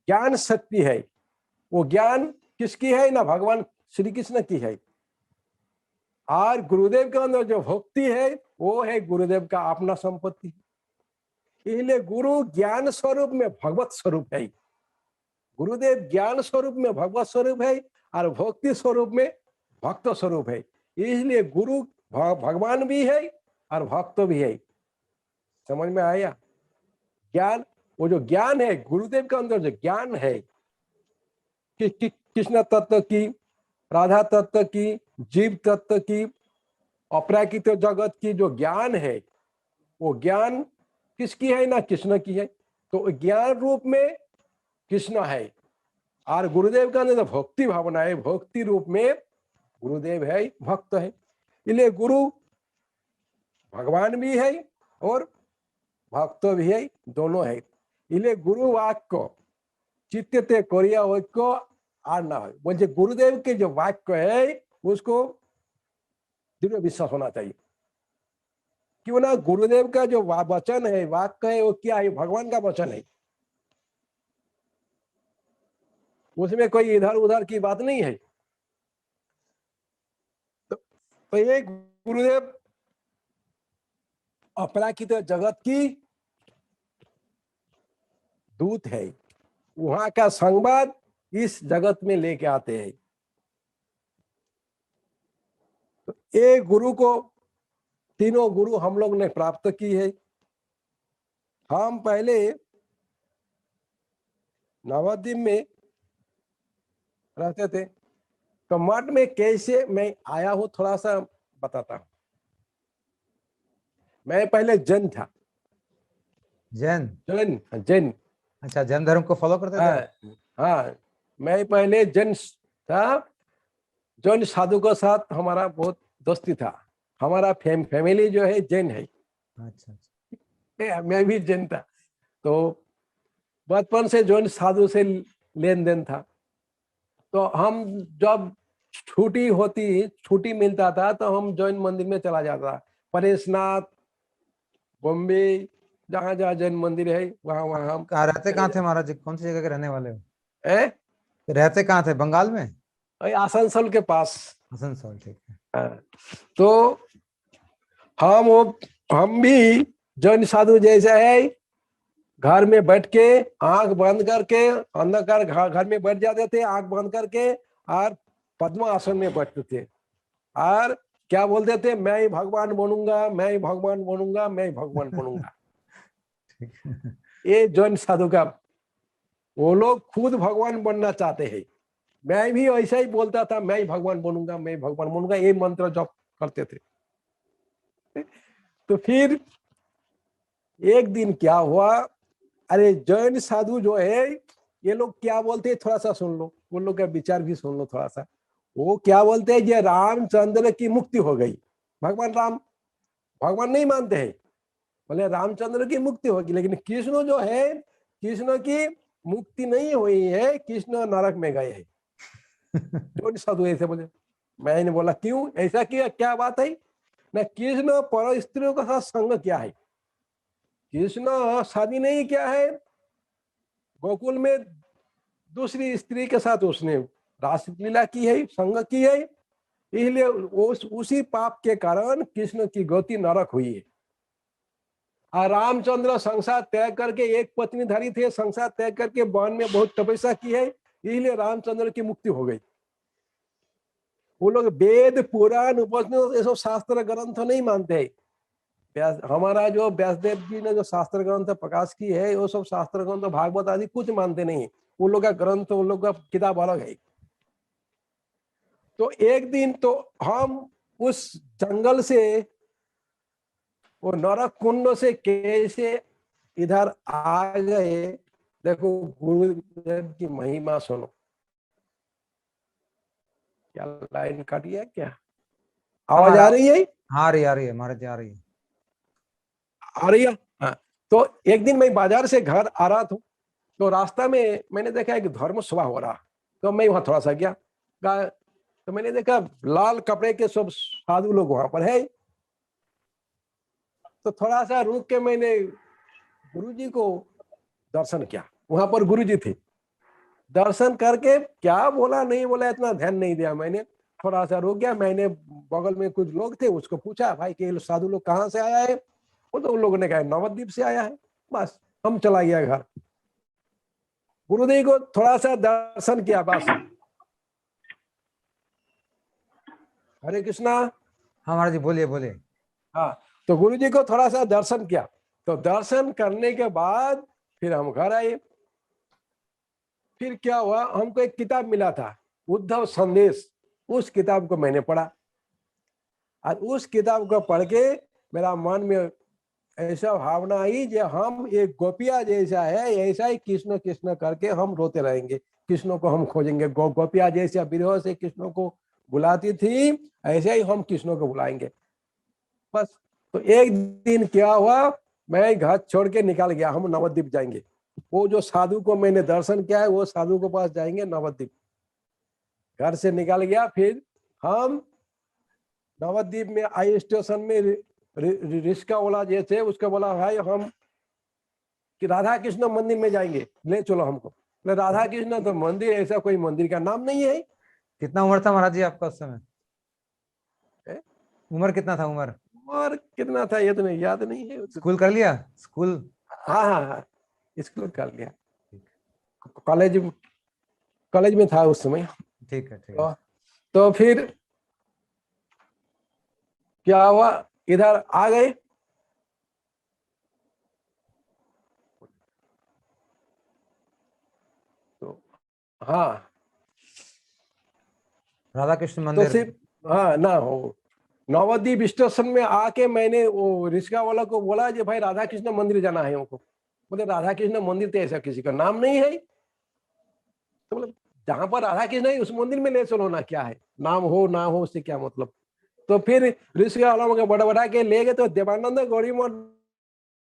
ज्ञान शक्ति है, वो ज्ञान किसकी है? ना भगवान श्री कृष्ण की है। और गुरुदेव के अंदर जो भक्ति है, वो है गुरुदेव का अपना संपत्ति। इसलिए गुरु ज्ञान स्वरूप में भगवत स्वरूप है, गुरुदेव ज्ञान स्वरूप में भगवत स्वरूप है, और भक्ति स्वरूप में भक्त स्वरूप है। इसलिए गुरु भगवान भी है और भक्त भी है। समझ में आया? ज्ञान, वो जो ज्ञान है, गुरुदेव के अंदर जो ज्ञान है कृष्ण तत्व की, राधा तत्व की, जीव तत्व की, अपराकृत जगत की जो ज्ञान है, वो ज्ञान किसकी है? ना कृष्ण की है। तो ज्ञान रूप में कृष्ण है, और गुरुदेव का अंदर भक्ति भावना है, भक्ति रूप में गुरुदेव है, भक्त है। इसलिए गुरु भगवान भी है और भक्त भी है, दोनों है। इसलिए गुरु वाक्य चित्ते कोरिया वाक्य आर ना हो, बोलते गुरुदेव के जो वाक्य है उसको दृढ़ विश्वास होना चाहिए। क्यों ना? गुरुदेव का जो वचन है, वाक्य है, वो क्या है? भगवान का वचन है, उसमें कोई इधर उधर की बात नहीं है। तो ये गुरुदेव अपराकृत जगत की दूत है, वहां का संवाद इस जगत में लेके आते हैं। तो एक गुरु को, तीनों गुरु हम लोग ने प्राप्त की है। हम पहले नवद्वीप में रहते थे, तो मठ में कैसे मैं आया हूं थोड़ा सा बताता हूं। मैं पहले जैन था। जैन? जैन, जैन। अच्छा, जैन धर्म को फॉलो करते थे? हाँ, मैं पहले जैन था। जैन साधु के साथ हमारा बहुत दोस्ती था। हमारा फैमिली जो है जैन है। अच्छा। मैं भी जैन था, तो बचपन से जैन साधु से लेन देन था। तो हम जब छुट्टी मिलता था तो हम जैन मंदिर में चला जाता। परेशनाथ, बॉम्बे, जहाँ जहाँ जैन मंदिर है वहां वहां हम। रहते कहाँ थे महाराज जी? कौन सी जगह के रहने वाले हो? रहते कहाँ थे? बंगाल में? आसनसोल के पास। आसनसोल, ठीक है। तो हम भी जैन साधु जैसा है, घर में बैठ के आंख बंद करके, अंधकार घर में बैठ जाते थे, आंख बंद करके, और पद्म आसन में बैठते थे, और क्या बोलते थे? मैं ही भगवान बनूंगा, मैं ही भगवान बनूंगा, मैं ही भगवान बनूंगा। ये जैन साधु का, वो लोग खुद भगवान बनना चाहते हैं। मैं भी ऐसा ही बोलता था, मैं ही भगवान बनूंगा, मैं ही भगवान बनूंगा, ये मंत्र जप करते थे। तो फिर एक दिन क्या हुआ, अरे जैन साधु जो है, ये लोग क्या बोलते हैं थोड़ा सा सुन लो, उन लोग का विचार भी सुन लो थोड़ा सा। वो क्या बोलते हैं? ये रामचंद्र की मुक्ति हो गई। भगवान राम भगवान नहीं मानते हैं, बोले रामचंद्र की मुक्ति होगी, लेकिन कृष्ण जो है, कृष्ण की मुक्ति नहीं हुई है, कृष्ण नरक में गए हैं। जो साधु ऐसे बोले। मैंने बोला क्यों ऐसा किया, क्या बात है? न कृष्ण पर स्त्रियों के साथ संग क्या है, कृष्ण शादी नहीं क्या है, गोकुल में दूसरी स्त्री के साथ उसने रासलीला की है, संग की है, इसलिए उसी पाप के कारण कृष्ण की गति नरक हुई है। और रामचंद्र संसार त्याग करके एक पत्नी धारी थे, संसार त्याग करके वन में बहुत तपस्या की है, इसलिए रामचंद्र की मुक्ति हो गई। वो लोग वेद पुराण उपनिषद ये सब शास्त्र ग्रंथ नहीं मानते हैं। हमारा जो व्यासदेव जी ने जो शास्त्र ग्रंथ प्रकाश की है, वो सब शास्त्र ग्रंथ भागवत आदि कुछ मानते नहीं है। वो लोग का ग्रंथ, उन लोग का किताब अलग है। तो एक दिन तो हम उस जंगल से, वो नरक कुंड से कैसे इधर आ गए, देखो गुरुदेव की महिमा सुनो। क्या लाइन काटी है क्या, आवाज आ रही है? हाँ, आ रही है महाराज जी, आ रही है। आ रही है। हाँ। तो एक दिन मैं बाजार से घर आ रहा था, तो रास्ता में मैंने देखा एक धर्म सभा हो रहा, तो मैं वहां थोड़ा सा गया, तो मैंने देखा लाल कपड़े के सब साधु लोग वहां पर है। तो थोड़ा सा रुक के मैंने गुरुजी को दर्शन किया, वहां पर गुरुजी थे। दर्शन करके क्या बोला नहीं बोला इतना ध्यान नहीं दिया मैंने, थोड़ा सा रुक गया। मैंने बगल में कुछ लोग थे, उसको पूछा भाई कि साधु लोग कहाँ से आया है? वो तो उन लोगों ने कहा नवद्वीप से आया है। बस हम चला गया घर। गुरुदेव को थोड़ा सा दर्शन किया बस। हरे कृष्णा। हाँ महाराज जी, बोलिए बोलिए। हाँ, तो गुरुजी को थोड़ा सा दर्शन किया। तो दर्शन करने के बाद फिर हम घर आए। फिर क्या हुआ, हमको एक किताब मिला था, उद्धव संदेश। उस किताब को मैंने पढ़ा, और उस किताब को पढ़ के मेरा मन में ऐसा भावना आई जो हम एक गोपिया जैसा है, ऐसा ही कृष्ण कृष्ण करके हम रोते रहेंगे, कृष्ण को हम खोजेंगे। गोपिया जैसा विरह से कृष्ण को बुलाती थी, ऐसे ही हम कृष्ण को बुलाएंगे बस। तो एक दिन क्या हुआ, मैं घर छोड़ के निकल गया, हम नवद्वीप जाएंगे। वो जो साधु को मैंने दर्शन किया है, वो साधु के पास जाएंगे नवद्वीप। घर से निकल गया। फिर हम नवद्वीप में आई, स्टेशन में रिक्शा वाला जैसे, उसको बोला भाई हम कि राधा कृष्ण मंदिर में जाएंगे, ले चलो हमको। राधा कृष्ण तो मंदिर, ऐसा कोई मंदिर का नाम नहीं है। कितना उम्र था महाराज जी आपका उस समय? है? उम्र कितना था, उम्र? और कितना था ये तो नहीं याद नहीं है। स्कूल कर लिया, स्कूल? हाँ हाँ हाँ, स्कूल कर लिया। कॉलेज, कॉलेज में था उस समय। ठीक है, ठीक है। तो फिर क्या हुआ, इधर आ गए। तो हाँ, राधा कृष्ण तो मंदिर। सिर्फ हाँ ना हो, नवद्वीप स्टेशन में आके मैंने वो रिक्शा वाला को बोला कि भाई राधा कृष्ण मंदिर जाना है हमको। बोले राधा कृष्ण मंदिर तो ऐसा किसी का नाम नहीं है। तो बोले जहां पर राधा कृष्ण है उस मंदिर में ले चलो ना, क्या है, नाम हो ना हो उससे क्या मतलब। तो फिर रिक्शा वाला मुझे बड़ा बड़ा के ले गए। तो देवानंद गौरी मठ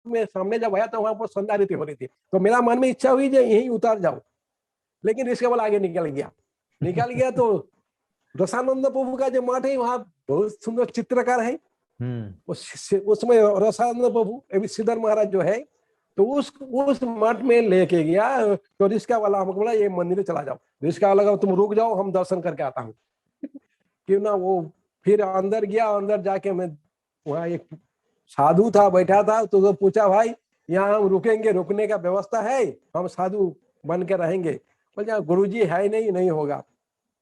में सामने जब आया तो वहां पर संध्या आरती हो रही थी। तो मेरा मन में इच्छा हुई जो यहीं उतार जाओ, लेकिन रिक्शा वाला आगे निकल गया। निकल गया तो रसानंद प्रभु का जो मठ है, वहां बहुत सुंदर चित्रकार है। उसमें रसानंद प्रभु श्रीधर महाराज जो है, तो उस मठ में लेके गया। तो रिक्शा वाला हमको बोला ये मंदिर चला जाओ। रिक्शा वाला तुम रुक जाओ, हम दर्शन करके आता हूँ। क्यों ना वो फिर अंदर गया। अंदर जाके मैं, वहाँ एक साधु था बैठा था, तो पूछा भाई यहाँ हम रुकेंगे, रुकने का व्यवस्था है, हम साधु बन के रहेंगे? बोले गुरुजी है नहीं, नहीं होगा।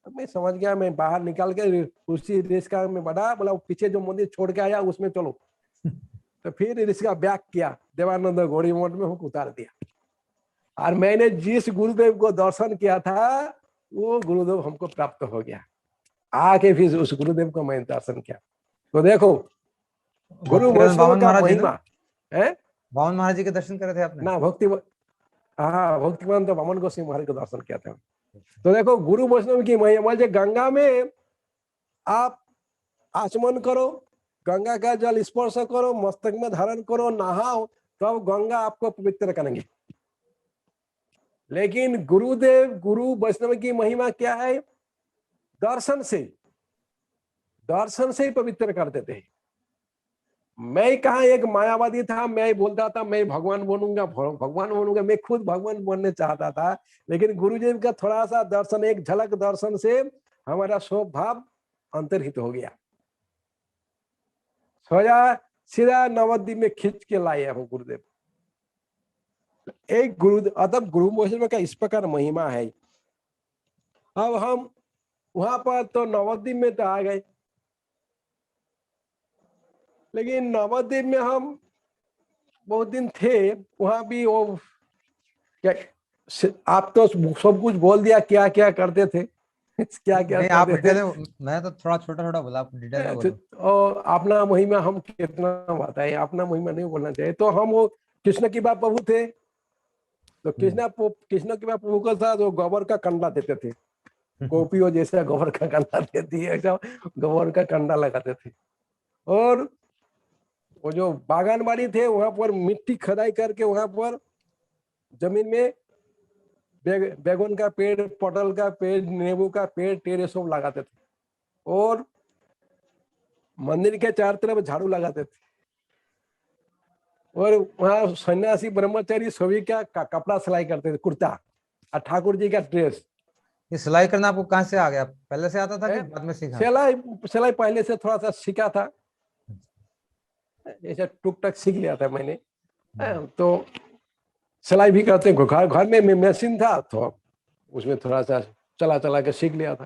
मैं समझ गया, मैं बाहर निकल के उसी रिक्शा में बढ़ा, बोला पीछे जो मंदिर छोड़ के आया उसमें चलो। तो फिर रिक्शा बैक किया, देवानंद गौरी मठ में हमको उतार दिया। और मैंने जिस गुरुदेव को दर्शन किया था, वो गुरुदेव हमको प्राप्त हो गया। आके फिर उस गुरुदेव को मैंने दर्शन किया। तो देखो गुरु वैष्णव बामन का महाराज जी ना? महिमा है बामन महाराज जी के दर्शन करे थे आपने? ना। हाँ, भक्तिमान तो बामन गोसाई महाराज को दर्शन किया था। तो देखो गुरु वैष्णव की महिमा, जो गंगा में आप आचमन करो, गंगा का जल स्पर्श करो, मस्तक में धारण करो, नहाओ, तब गंगा आपको पवित्र करेंगे। लेकिन गुरुदेव, गुरु वैष्णव की महिमा क्या है, दर्शन से ही पवित्र कर देते हैं। मैं कहा एक मायावादी था, मैं बोलता था मैं भगवान बनूंगा, भगवान बनूंगा, मैं खुद भगवान बनने चाहता था। लेकिन गुरुजी का थोड़ा सा दर्शन, एक झलक दर्शन से हमारा स्वभाव अंतर्हित हो गया। सोया सीधा नवद्वीप में खींच के लाए हम गुरुदेव। एक गुरु, अतः गुरु वैष्णव का इस प्रकार महिमा है। अब हम वहां पर तो नवद्वीप में तो आ गए, लेकिन नवद्वीप में हम बहुत दिन थे। वहां भी वो क्या, आप तो सब कुछ बोल दिया, क्या क्या करते थे क्या क्या नहीं, आप करते थे। डिटेल में, मैं तो थोड़ा छोटा छोटा बोला, आप डिटेल में बोलो। और अपना महिमा हम कितना बताए, अपना महिमा नहीं बोलना चाहिए। तो हम वो कृष्ण की बात प्रभु थे, तो कृष्ण की बात प्रभु का था, जो गोबर का कंडा देते थे, कॉपियों जैसा गोबर का कंडा देती है, ऐसा गोबर का कंडा लगाते थे। और वो जो बागान बाड़ी थे वहां पर मिट्टी खदाई करके वहां पर जमीन में बैगन का पेड़, पटल का पेड़, नींबू का पेड़, टेरे सब लगाते थे। और मंदिर के चारों तरफ झाड़ू लगाते थे। और वहां सन्यासी ब्रह्मचारी सभी का कपड़ा सिलाई करते थे, कुर्ता और ठाकुर जी का ड्रेस। ये सिलाई करना आपको कहाँ से आ गया? पहले से आता था कि बाद में सीखा? सिलाई सिलाई पहले से थोड़ा सा सीखा था, ऐसा टुक टक सीख लिया था मैंने। तो सिलाई भी करते, घर घर में मशीन था तो उसमें थोड़ा सा चला चला के सीख लिया था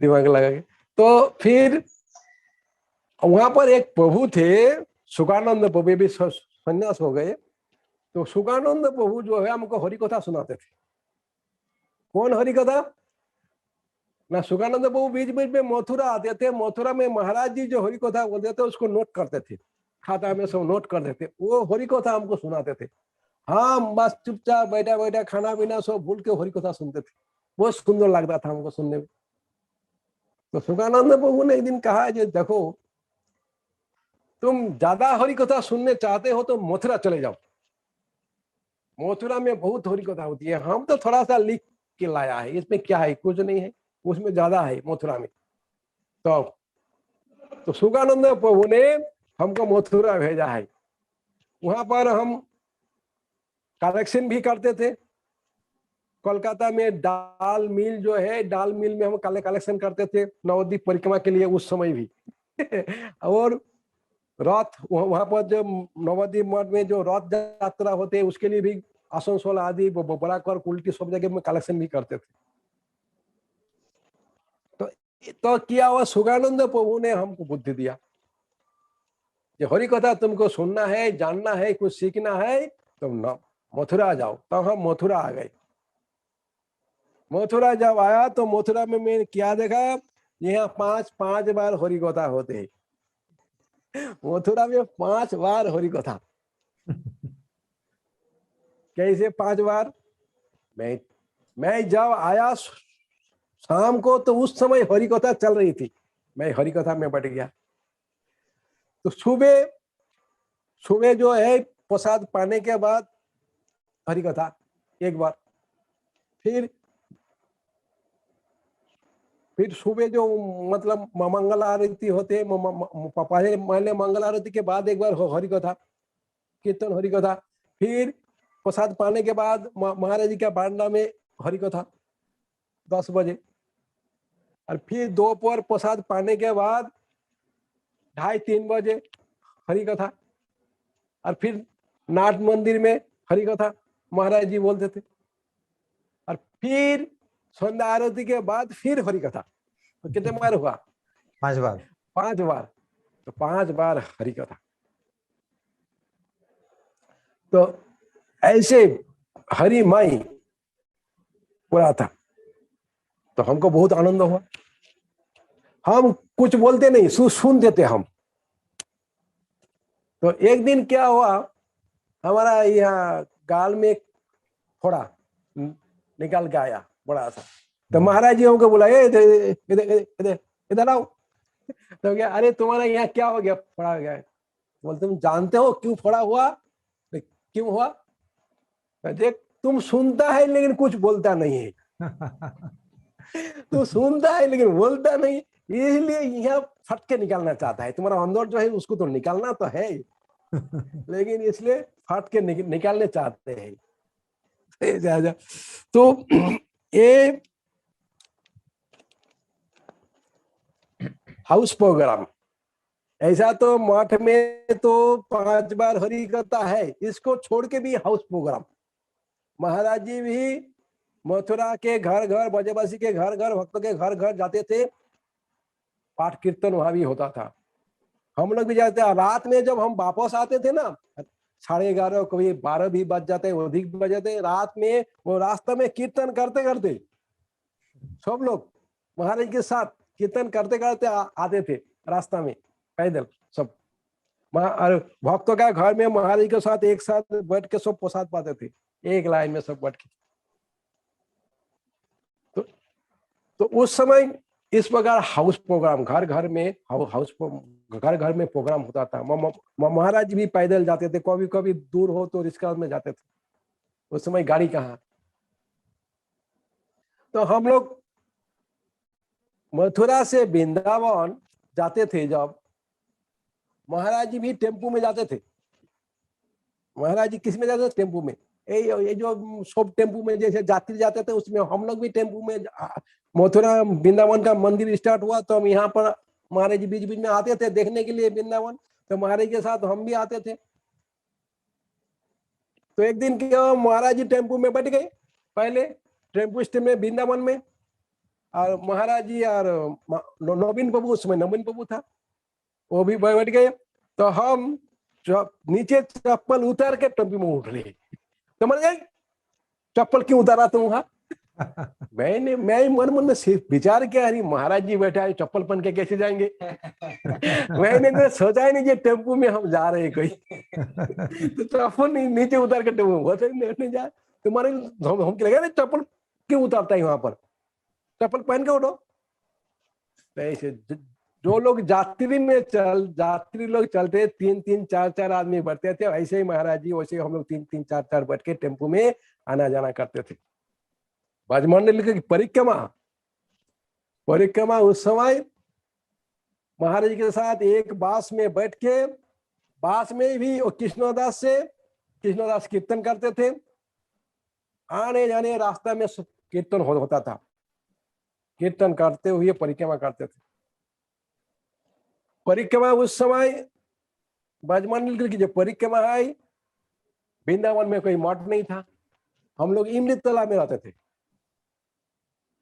दिमाग लगा के। तो फिर वहां पर एक प्रभु थे, सुखानंद प्रभु, भी संन्यास हो गए। तो सुखानंद प्रभु जो है हमको हरि कथा सुनाते थे। कौन हरि कथा? ना सुखानंद प्रभु बीच बीच में मथुरा आते थे, मथुरा में महाराज जी जो हरि कथा बोलते थे उसको नोट करते थे, खाता में सब नोट करते थे, वो हरि कथा हमको सुनाते थे। हाँ, बस चुपचाप बैठा बैठा खाना पीना सब भूल के हरि कथा सुनते थे। बहुत सुंदर लगता था हमको सुनने में। तो सुखानंद प्रभु ने एक दिन कहा, जो देखो तुम ज्यादा हरि कथा सुनने चाहते हो तो मथुरा चले जाओ, मथुरा में बहुत हरि कथा होती है। हम तो थोड़ा सा लिख के लाया है, इसमें क्या है, कुछ नहीं है, उसमें ज्यादा है मथुरा में। तो सुखानंद प्रभु ने हमको मथुरा भेजा है। वहां पर हम कलेक्शन भी करते थे। कोलकाता में दाल मिल जो है, दाल मिल में हम कलेक्शन करते थे नवद्वीप परिक्रमा के लिए उस समय भी और रथ, वहां पर जो नवद्वीप मठ में जो रथ यात्रा होते हैं उसके लिए भी आसनसोल आदि बड़ा कर उल्टी सब जगह में कलेक्शन भी करते थे। तो किया हुआ सुखानंद प्रभु ने हमको बुद्धि दिया, जो हरि कथा तुमको सुनना है, जानना है, कुछ सीखना है, तुम मथुरा जाओ। तो हम मथुरा आ गए। मथुरा जब आया तो मथुरा में मैंने क्या देखा, यहाँ पांच बार हरि कथा होते हैं। मथुरा में 5 बार हरि कथा। कैसे 5 बार? मैं जब आया शाम को तो उस समय हरि कथा चल रही थी, मैं हरि कथा में बैठ गया। तो सुबह जो है प्रसाद पाने के बाद हरि कथा एक बार, फिर सुबह जो मतलब मंगल आरती होते, पहले मंगल आरती के बाद एक बार हरि कथा, कीर्तन हरि कथा। फिर प्रसाद पाने के बाद महाराज जी का बारंडा में हरि कथा 10 बजे। और फिर दोपहर प्रसाद पाने के बाद 2:30-3 बजे हरि कथा। और फिर नाट मंदिर में हरि कथा महाराज जी बोलते थे। और फिर संध्या आरती के बाद फिर हरि कथा। तो कितने बार हुआ? 5 बार। 5 बार। तो 5 बार हरि कथा। तो ऐसे हरिमय पूरा था। तो हमको बहुत आनंद हुआ। हम कुछ बोलते नहीं, सुन देते हम। तो एक दिन क्या हुआ, हमारा यहाँ गाल में फोड़ा निकाल के आया बड़ा सा। तो महाराज जी हमको बुलाए, इधर आओ। तो क्या, अरे तुम्हारा यहाँ क्या हो गया, फोड़ा हो गया? बोलते तुम जानते हो क्यों फोड़ा हुआ? क्यों हुआ? देख, तुम सुनता है लेकिन कुछ बोलता नहीं है। तू सुनता है लेकिन बोलता नहीं, इसलिए यह फट के निकालना चाहता है। तुम्हारा अंदर जो है उसको तो निकालना तो है, लेकिन इसलिए फट के निकालने चाहते हैं। तो ये हाउस प्रोग्राम, ऐसा तो मठ में तो 5 बार हरि करता है, इसको छोड़ के भी हाउस प्रोग्राम। महाराज जी भी मथुरा के घर घर, ब्रजवासी के घर घर, भक्तों के घर घर जाते थे, पाठ कीर्तन वहां भी होता था। हम लोग भी जाते थे। रात में जब हम वापस आते थे ना, 11:30 कभी 12 भी बज जाते, अधिक बज जाते रात में, वो रास्ते में कीर्तन करते करते सब लोग महाराज के साथ कीर्तन करते करते आते थे रास्ता में, पैदल सब। और भक्तों का घर में महाराज के साथ एक साथ बैठ के सब प्रसाद पाते थे, एक लाइन में सब बैठ के। तो उस समय इस प्रकार हाउस प्रोग्राम, घर घर में घर घर में प्रोग्राम होता था। महाराज भी पैदल जाते थे, कभी कभी दूर हो तो रिक्शा में जाते थे, उस समय गाड़ी कहाँ। तो हम लोग मथुरा से वृंदावन जाते थे, जब महाराज जी भी टेम्पू में जाते थे। महाराज जी किस में जाते थे? टेम्पू में। ये जो सब टेम्पू में जैसे यात्री जाते थे, उसमें हम लोग भी टेम्पू में। मथुरा वृंदावन का मंदिर स्टार्ट हुआ तो हम यहाँ पर महाराज जी बीच बीच में आते थे देखने के लिए वृंदावन, तो महाराज के साथ हम भी आते थे। तो एक दिन क्या, महाराज जी टेम्पू में बैठ गए, पहले टेम्पू स्टैंड में वृंदावन में, और महाराज जी और नवीन बाबू, उसमें नवीन बाबू था, वो भी बैठ गए। तो हम नीचे चप्पल उतार के टेम्पू में उठ रहे। समझ गए चप्पल क्यों उतारा तुम वहां? मैं मन मन में सिर्फ विचार किया, अरे महाराज जी बैठे, चप्पल पहन के कैसे जाएंगे? मैंने तो सोचा ही नहीं कि टेम्पू में हम जा रहे हैं कोई। तो चप्पल नीचे उतार के टेम्पू जा, तुम्हारे हम लगा चप्पल क्यों उतारता है वहां पर, चप्पल पहन के उठो। ऐसे जो लोग यात्री लोग चलते, 3-3 4-4 आदमी बैठते थे, ऐसे ही महाराज जी, वैसे हम लोग 3-3 4-4 बैठ के टेम्पू में आना जाना करते थे। ब्रजमंडल की परिक्रमा उस समय महाराज के साथ एक बास में बैठ के, बास में भी कृष्णदास कीर्तन करते थे, आने जाने रास्ता में कीर्तन होता था, कीर्तन करते हुए परिक्रमा करते थे। परिक्रमा उस समय ब्रजमंडल की जो परिक्रमा है, वृंदावन में कोई मठ नहीं था, हम लोग इमली तला में रहते थे।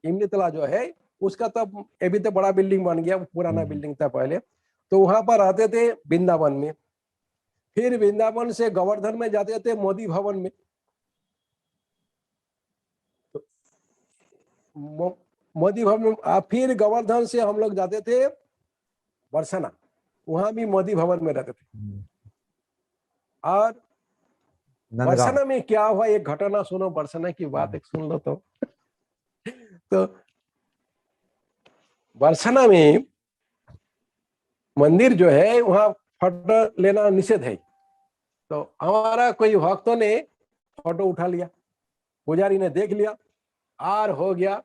इमली तला जो है उसका तब अभी तो बड़ा बिल्डिंग बन गया, पुराना बिल्डिंग था पहले, तो वहां पर रहते थे वृंदावन में। फिर वृंदावन से गोवर्धन में जाते थे, मोदी भवन में। मोदी भवन, फिर गोवर्धन से हम लोग जाते थे बरसाना, वहां भी मोदी भवन में रहते थे। और बरसाना में क्या हुआ, एक घटना सुनो, बरसाना की बात एक सुन लो। तो बरसाना में मंदिर जो है, वहां फोटो लेना निषेध है। तो हमारा कोई भक्तों ने फोटो उठा लिया, पुजारी ने देख लिया, और हो गया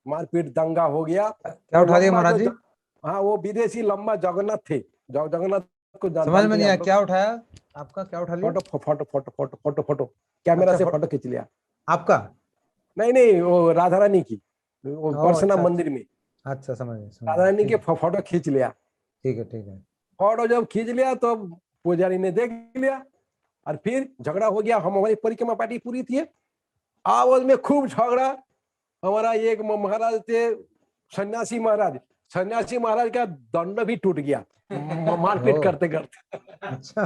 मारपीट, दंगा हो गया। क्या उठा दिया महाराज जी? हाँ, वो विदेशी लंबा जगन्नाथ थे, जगन्नाथ को समझ में नहीं आया, क्या उठाया आपका? क्या उठा लिया? फोटो कैमरा से फोटो खींच लिया। आपका? नहीं, वो राधा रानी की, वो बरसाना मंदिर में। अच्छा, समझ राधा रानी के फोटो खींच लिया। ठीक है। फोटो जब खींच लिया तो पुजारी ने देख लिया, और फिर झगड़ा हो गया। हमारी परिक्रमा पार्टी पूरी थी, आवाज में खूब झगड़ा। हमारा एक महाराज थे, सन्यासी महाराज का दंड भी टूट गया मारपीट करते करते। अच्छा।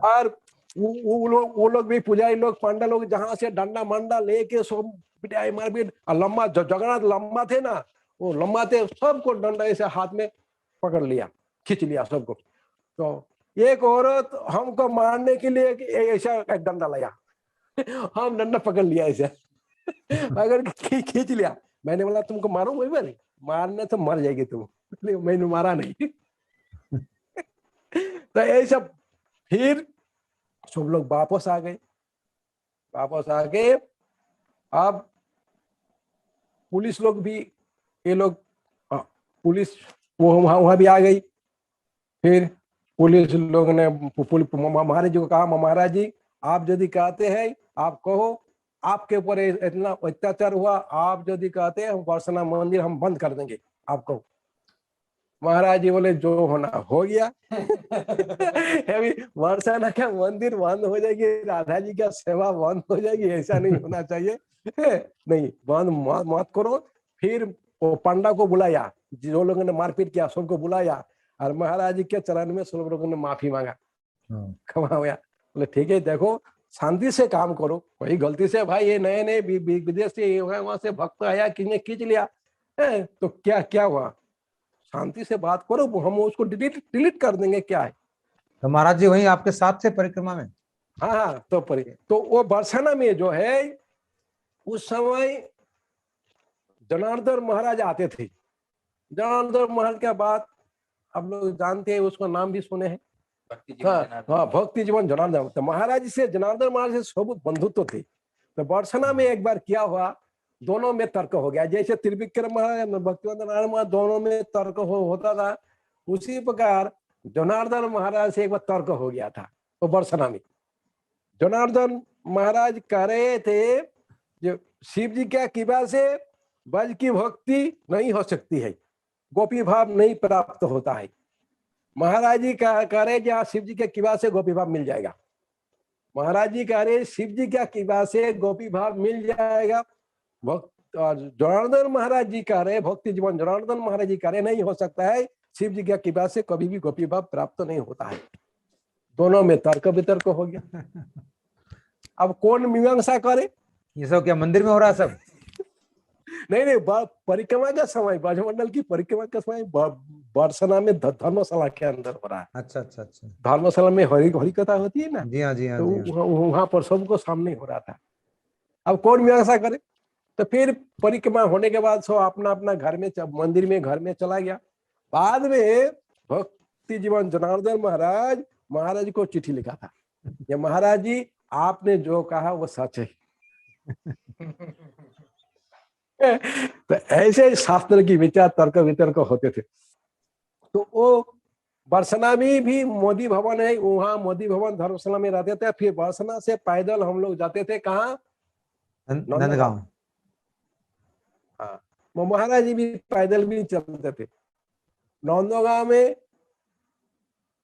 और वो लोग भी, पुजारी लोग, पांडा लोग, जहां से डंडा मंडा लेके सब पिटाई मारपीट। और लंबा जगन्नाथ लंबा थे ना, वो लंबा थे, सबको डंडा ऐसे हाथ में पकड़ लिया, खींच लिया सबको। तो एक औरत हमको मारने के लिए ऐसा एक डंडा लाया, हम डंडा पकड़ लिया ऐसे, अगर खींच लिया। मैंने बोला तुमको मारो, वही बार मारने तो मर जाएगी तुम, मैंने मारा नहीं। तो ऐसा फिर सब लोग वापस आ गए। अब पुलिस लोग भी ये लोग पुलिस वो वहां भी आ गई। फिर पुलिस लोग ने महाराज जी को कहा, महाराज जी आप यदि कहते हैं आप कहो, आपके ऊपर इतना अत्याचार हुआ, आप यदि कहते हैं बरसाना मंदिर हम बंद कर देंगे, आप कहो। महाराज जी बोले जो होना हो गया। अभी बरसाना का मंदिर बंद हो जाएगी, राधा जी का सेवा बंद हो जाएगी, ऐसा नहीं होना चाहिए। नहीं, बंद मत करो। फिर वो पंडा को बुलाया, जो लोगों ने मारपीट किया सबको बुलाया, और महाराज जी के चरण में सब लोगों ने माफी मांगा, क्षमा हुआ। बोले ठीक है, देखो शांति से काम करो, वही गलती से भाई ये नए नए विदेश से वहां से भक्त आया, किसने खींच लिया, तो क्या क्या हुआ, शांति से बात करो, हम उसको डिलीट कर देंगे, क्या है। तो महाराज जी वहीं आपके साथ थे परिक्रमा में? हाँ, तो वो बरसाना में जो है उस समय जनार्दन महाराज आते थे। जनार्दन महाराज के बाद आप लोग जानते हैं, उसका नाम भी सुने हैं, भक्ति जीवन जनार्दन। तो महाराज से जनार्दन महाराज से सब बंधुत्व थे। तो बरसाना में एक बार क्या हुआ, दोनों में तर्क हो गया, जैसे त्रिविक्रम महाराज भक्तिवंत नारायण महाराज दोनों में तर्क होता था, उसी प्रकार जनार्दन महाराज से एक बार तर्क हो गया था। तो बरसाना में जनार्दन महाराज कह रहे थे जो शिव जी क्या कृपा से ब्रज की भक्ति नहीं हो सकती है, गोपी भाव नहीं प्राप्त होता है। महाराज जी कह रहे जहाँ शिव जी के कृपा से गोपी भाव मिल जाएगा। महाराज जी कह रहे शिव जी क्या कृपा से गोपी भाव मिल जाएगा। जनार्दन महाराज जी कह रहे, भक्ति जीवन जनार्दन महाराज जी कह रहे नहीं हो सकता है, शिव जी की कृपा से कभी भी गोपी भाव प्राप्त नहीं होता है। दोनों में तर्क वितर्क हो गया। अब कौन मीमांसा करे? ये सब क्या मंदिर में हो रहा है सब? नहीं, परिक्रमा का समय, ब्रजमंडल की परिक्रमा का समय बरसाना में धर्मशाला के अंदर हो रहा है। अच्छा अच्छा अच्छा। धर्मशाला में हरि कथा होती है ना, जी हाँ जी हाँ तो जी हाँ। वहां पर सबको सामने हो रहा था। अब कौन मीमांसा करे? तो फिर परिक्रमा होने के बाद सब अपना अपना घर में, मंदिर में, घर में चला गया। बाद में भक्ति जीवन जनार्दन महाराज को चिट्ठी लिखा था, ये महाराज जी आपने जो कहा वो सच है। तो ऐसे शास्त्र की विचार तर्क वितर्क होते थे। तो वो बरसना में भी मोदी भवन है, वहां मोदी भवन धर्मशाला में रहते थे। फिर बरसना से पैदल हम लोग जाते थे कहाँ? नंदगांव। हाँ, महाराज जी भी पैदल भी चलते थे। नंदगांव में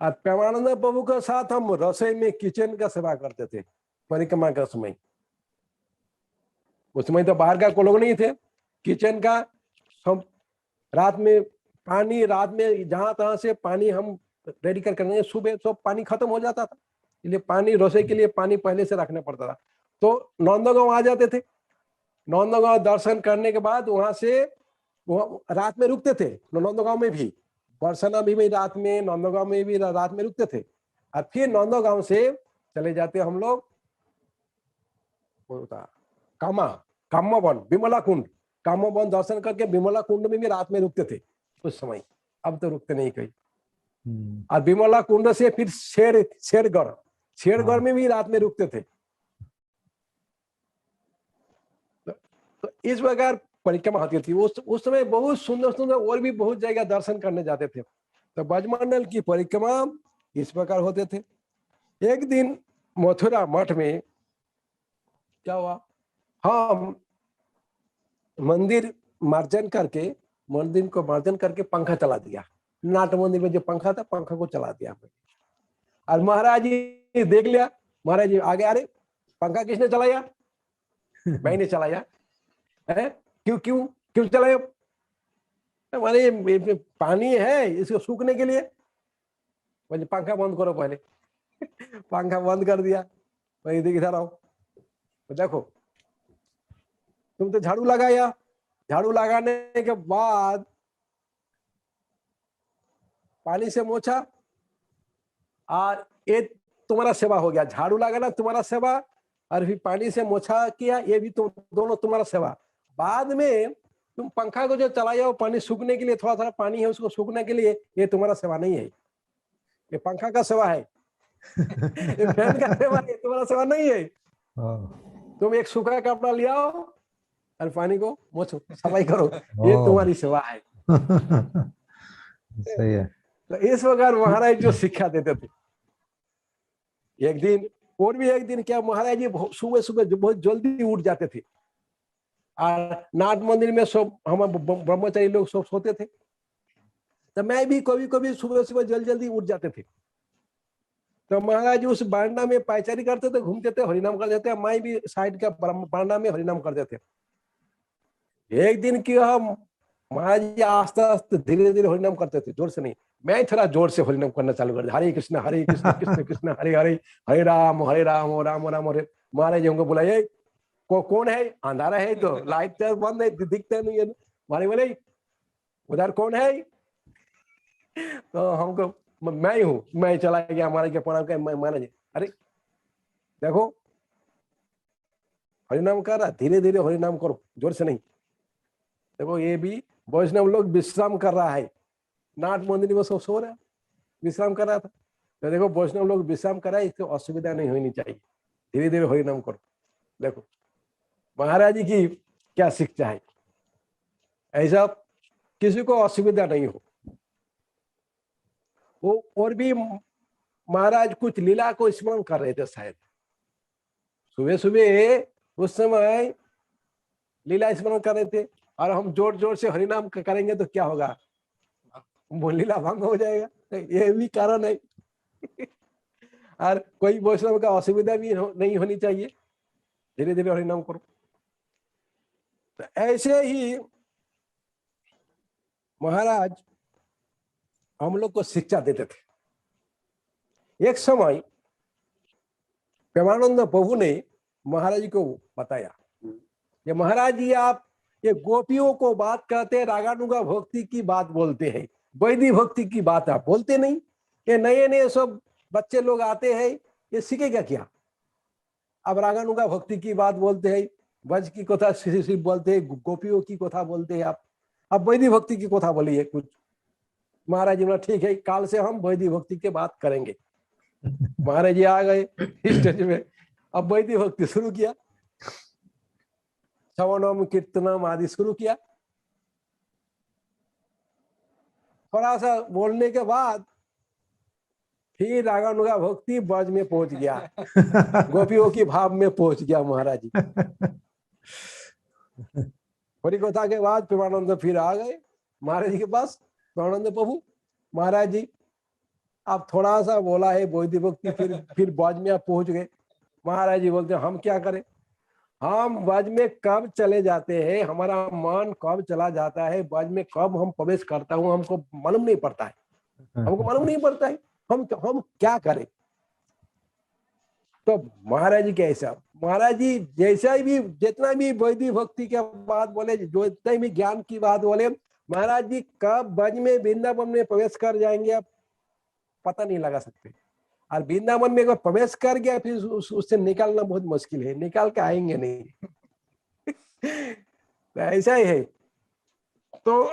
प्रेमानंद प्रभु के साथ हम रसोई में किचन का सेवा करते थे परिक्रमा का समय। उस समय तो बाहर का कोई लोग नहीं थे, किचन का सब रात में पानी, रात में जहां तहां से पानी हम रेडी करके, सुबह सब पानी खत्म हो जाता था, इसलिए पानी रसोई के लिए पानी पहले से रखना पड़ता था। तो नंदगांव आ जाते थे। नंदगांव दर्शन करने के बाद वहां से रात में रुकते थे। नंदगांव में भी, बरसाना भी रात में, नंदगांव में भी रात में रुकते थे। और फिर नंदगांव से चले जाते हम लोग कामावन, विमला कुंड, कामावन दर्शन करके विमला कुंड में भी रात में रुकते थे उस समय। अब तो रुकते नहीं कहीं। और विमला कुंड से फिर शेरगढ़ में भी रात में रुकते थे। तो इस प्रकार परिक्रमा होती थी। उस समय बहुत सुंदर सुंदर और भी बहुत जगह दर्शन करने जाते थे। तो ब्रजमंडल की परिक्रमा इस प्रकार होते थे। एक दिन मथुरा मठ में क्या हुआ, हम मंदिर मार्जन करके पंखा चला दिया। नाट मंदिर में जो पंखा था, पंखा को चला दिया। और महाराज जी देख लिया, महाराज जी आगे, अरे पंखा किसने चलाया? मैंने चलाया। है क्यों चलाया? हमारे पानी है इसको सूखने के लिए। मुझे पंखा बंद करो पहले। पंखा बंद कर दिया। मैं इधर आओ, देखो तुम तो झाड़ू लगाया, झाड़ू लगाने के बाद पानी से मोछा, और ये तुम्हारा सेवा हो गया। झाड़ू लगाना तुम्हारा सेवा, और फिर पानी से मोछा किया, ये भी तुम दोनों तुम्हारा सेवा। बाद में तुम पंखा को जो चलाया हो पानी सूखने के लिए, थोड़ा थोड़ा पानी है उसको सूखने के लिए, ये तुम्हारा सेवा नहीं है, ये पंखा का सेवा है। ये फैन का सेवा है, तुम्हारा सेवा नहीं है। तुम एक सूखा कपड़ा ले आओ अरे पानी को मोछो, सफाई करो, ये तुम्हारी सेवा है। सही है। तो इस प्रकार महाराज जो शिक्षा देते थे। एक दिन और भी एक दिन क्या, महाराज जी सुबह सुबह बहुत जल्दी उठ जाते थे और नाथ मंदिर में सब हम ब्रह्मचारी लोग सब सोते थे, तो मैं भी कभी कभी सुबह सुबह जल्दी उठ जाते थे। तो महाराज जी उस बारंडा में पायचारी करते थे, घूमते थे, हरिनाम करते थे, मैं भी साइड का बारंडा में हरिनाम करते थे। एक दिन की हम महाराज जी आस्ते आस्ते धीरे धीरे हरिनाम करते थे, जोर से नहीं, मैं थोड़ा जोर से हरिनाम करना चालू कर दिया, हरे कृष्ण कृष्ण कृष्ण हरे हरे, हरे राम राम राम हरे। महाराज जी हमको बोला, ये कौन है, अंधारा है तो लाइट तो बंद है, दिखते नहीं है। महाराज बोले, उधर कौन है? तो हमको, मैं ही हूँ। मैं चला गया महाराज के प्रणाम कर, महाराज, अरे देखो हरिनाम कर रहा, धीरे धीरे हरिनाम करो, जोर से नहीं। देखो ये भी वैष्णव लोग विश्राम कर रहा है, नाथ मंदिर में सब सो रहा, विश्राम कर रहा था। तो देखो वैष्णव लोग विश्राम कर रहा है, इसको असुविधा नहीं होनी चाहिए, धीरे धीरे हरिनाम करो। देखो महाराज जी की क्या शिक्षा है, ऐसा किसी को असुविधा नहीं हो। वो और भी महाराज कुछ लीला को स्मरण कर रहे थे शायद, सुबह सुबह उस समय लीला स्मरण कर रहे थे, और हम जोर जोर से हरिनाम करेंगे तो क्या होगा, वो लीला भंग हो जाएगा, ये भी कारण है। और कोई वैष्णव का असुविधा भी नहीं होनी चाहिए, धीरे धीरे हरिनाम करो। तो ऐसे ही महाराज हम लोग को शिक्षा देते थे। एक समय प्रेमानंद प्रभु ने महाराज जी को बताया कि महाराज जी आप ये गोपियों को बात करते हैं, रागानुगा भक्ति की बात बोलते हैं, वैदिक भक्ति की बात आप बोलते नहीं। ये नए नए सब बच्चे लोग आते हैं, ये सीखेगा क्या? अब रागानुगा भक्ति की बात बोलते हैं, ब्रज की कथा सिर्फ बोलते हैं, गोपियों की कथा बोलते हैं आप, अब वैदिक भक्ति की कथा बोलिए कुछ। महाराज जी बोला, ठीक है, काल से हम वैदिक भक्ति की बात करेंगे। महाराज जी आ गए स्टेज में, अब वैदिक भक्ति शुरू किया, श्रवणम कीर्तनम आदि शुरू किया। थोड़ा सा बोलने के बाद फिर रागानुगा भक्ति ब्रज में पहुंच गया, गोपियों की भाव में पहुंच गया महाराज जी। हरि कथा के बाद प्रेमानंद फिर आ गए महाराज जी के पास। प्रेमानंद प्रभु, महाराज जी आप थोड़ा सा बोला है वैदिक भक्ति, फिर ब्रज में आप पहुंच गए। महाराज जी बोलते हम क्या करें, हम ब्रज में कब चले जाते हैं, हमारा मन कब चला जाता है, ब्रज में कब हम प्रवेश करता हूँ हमको मालूम नहीं पड़ता है, हमको मालूम नहीं पड़ता है, हम क्या करें। तो महाराज जी कैसा, महाराज जी जैसा भी जितना भी वैदिक भक्ति के बात बोले, जो जितना भी ज्ञान की बात बोले, महाराज जी कब ब्रज में वृंदावन में प्रवेश कर जाएंगे आप पता नहीं लगा सकते। और वृंदावन में अगर प्रवेश कर गया फिर उससे निकालना बहुत मुश्किल है, निकाल के आएंगे नहीं। तो ऐसा ही है। तो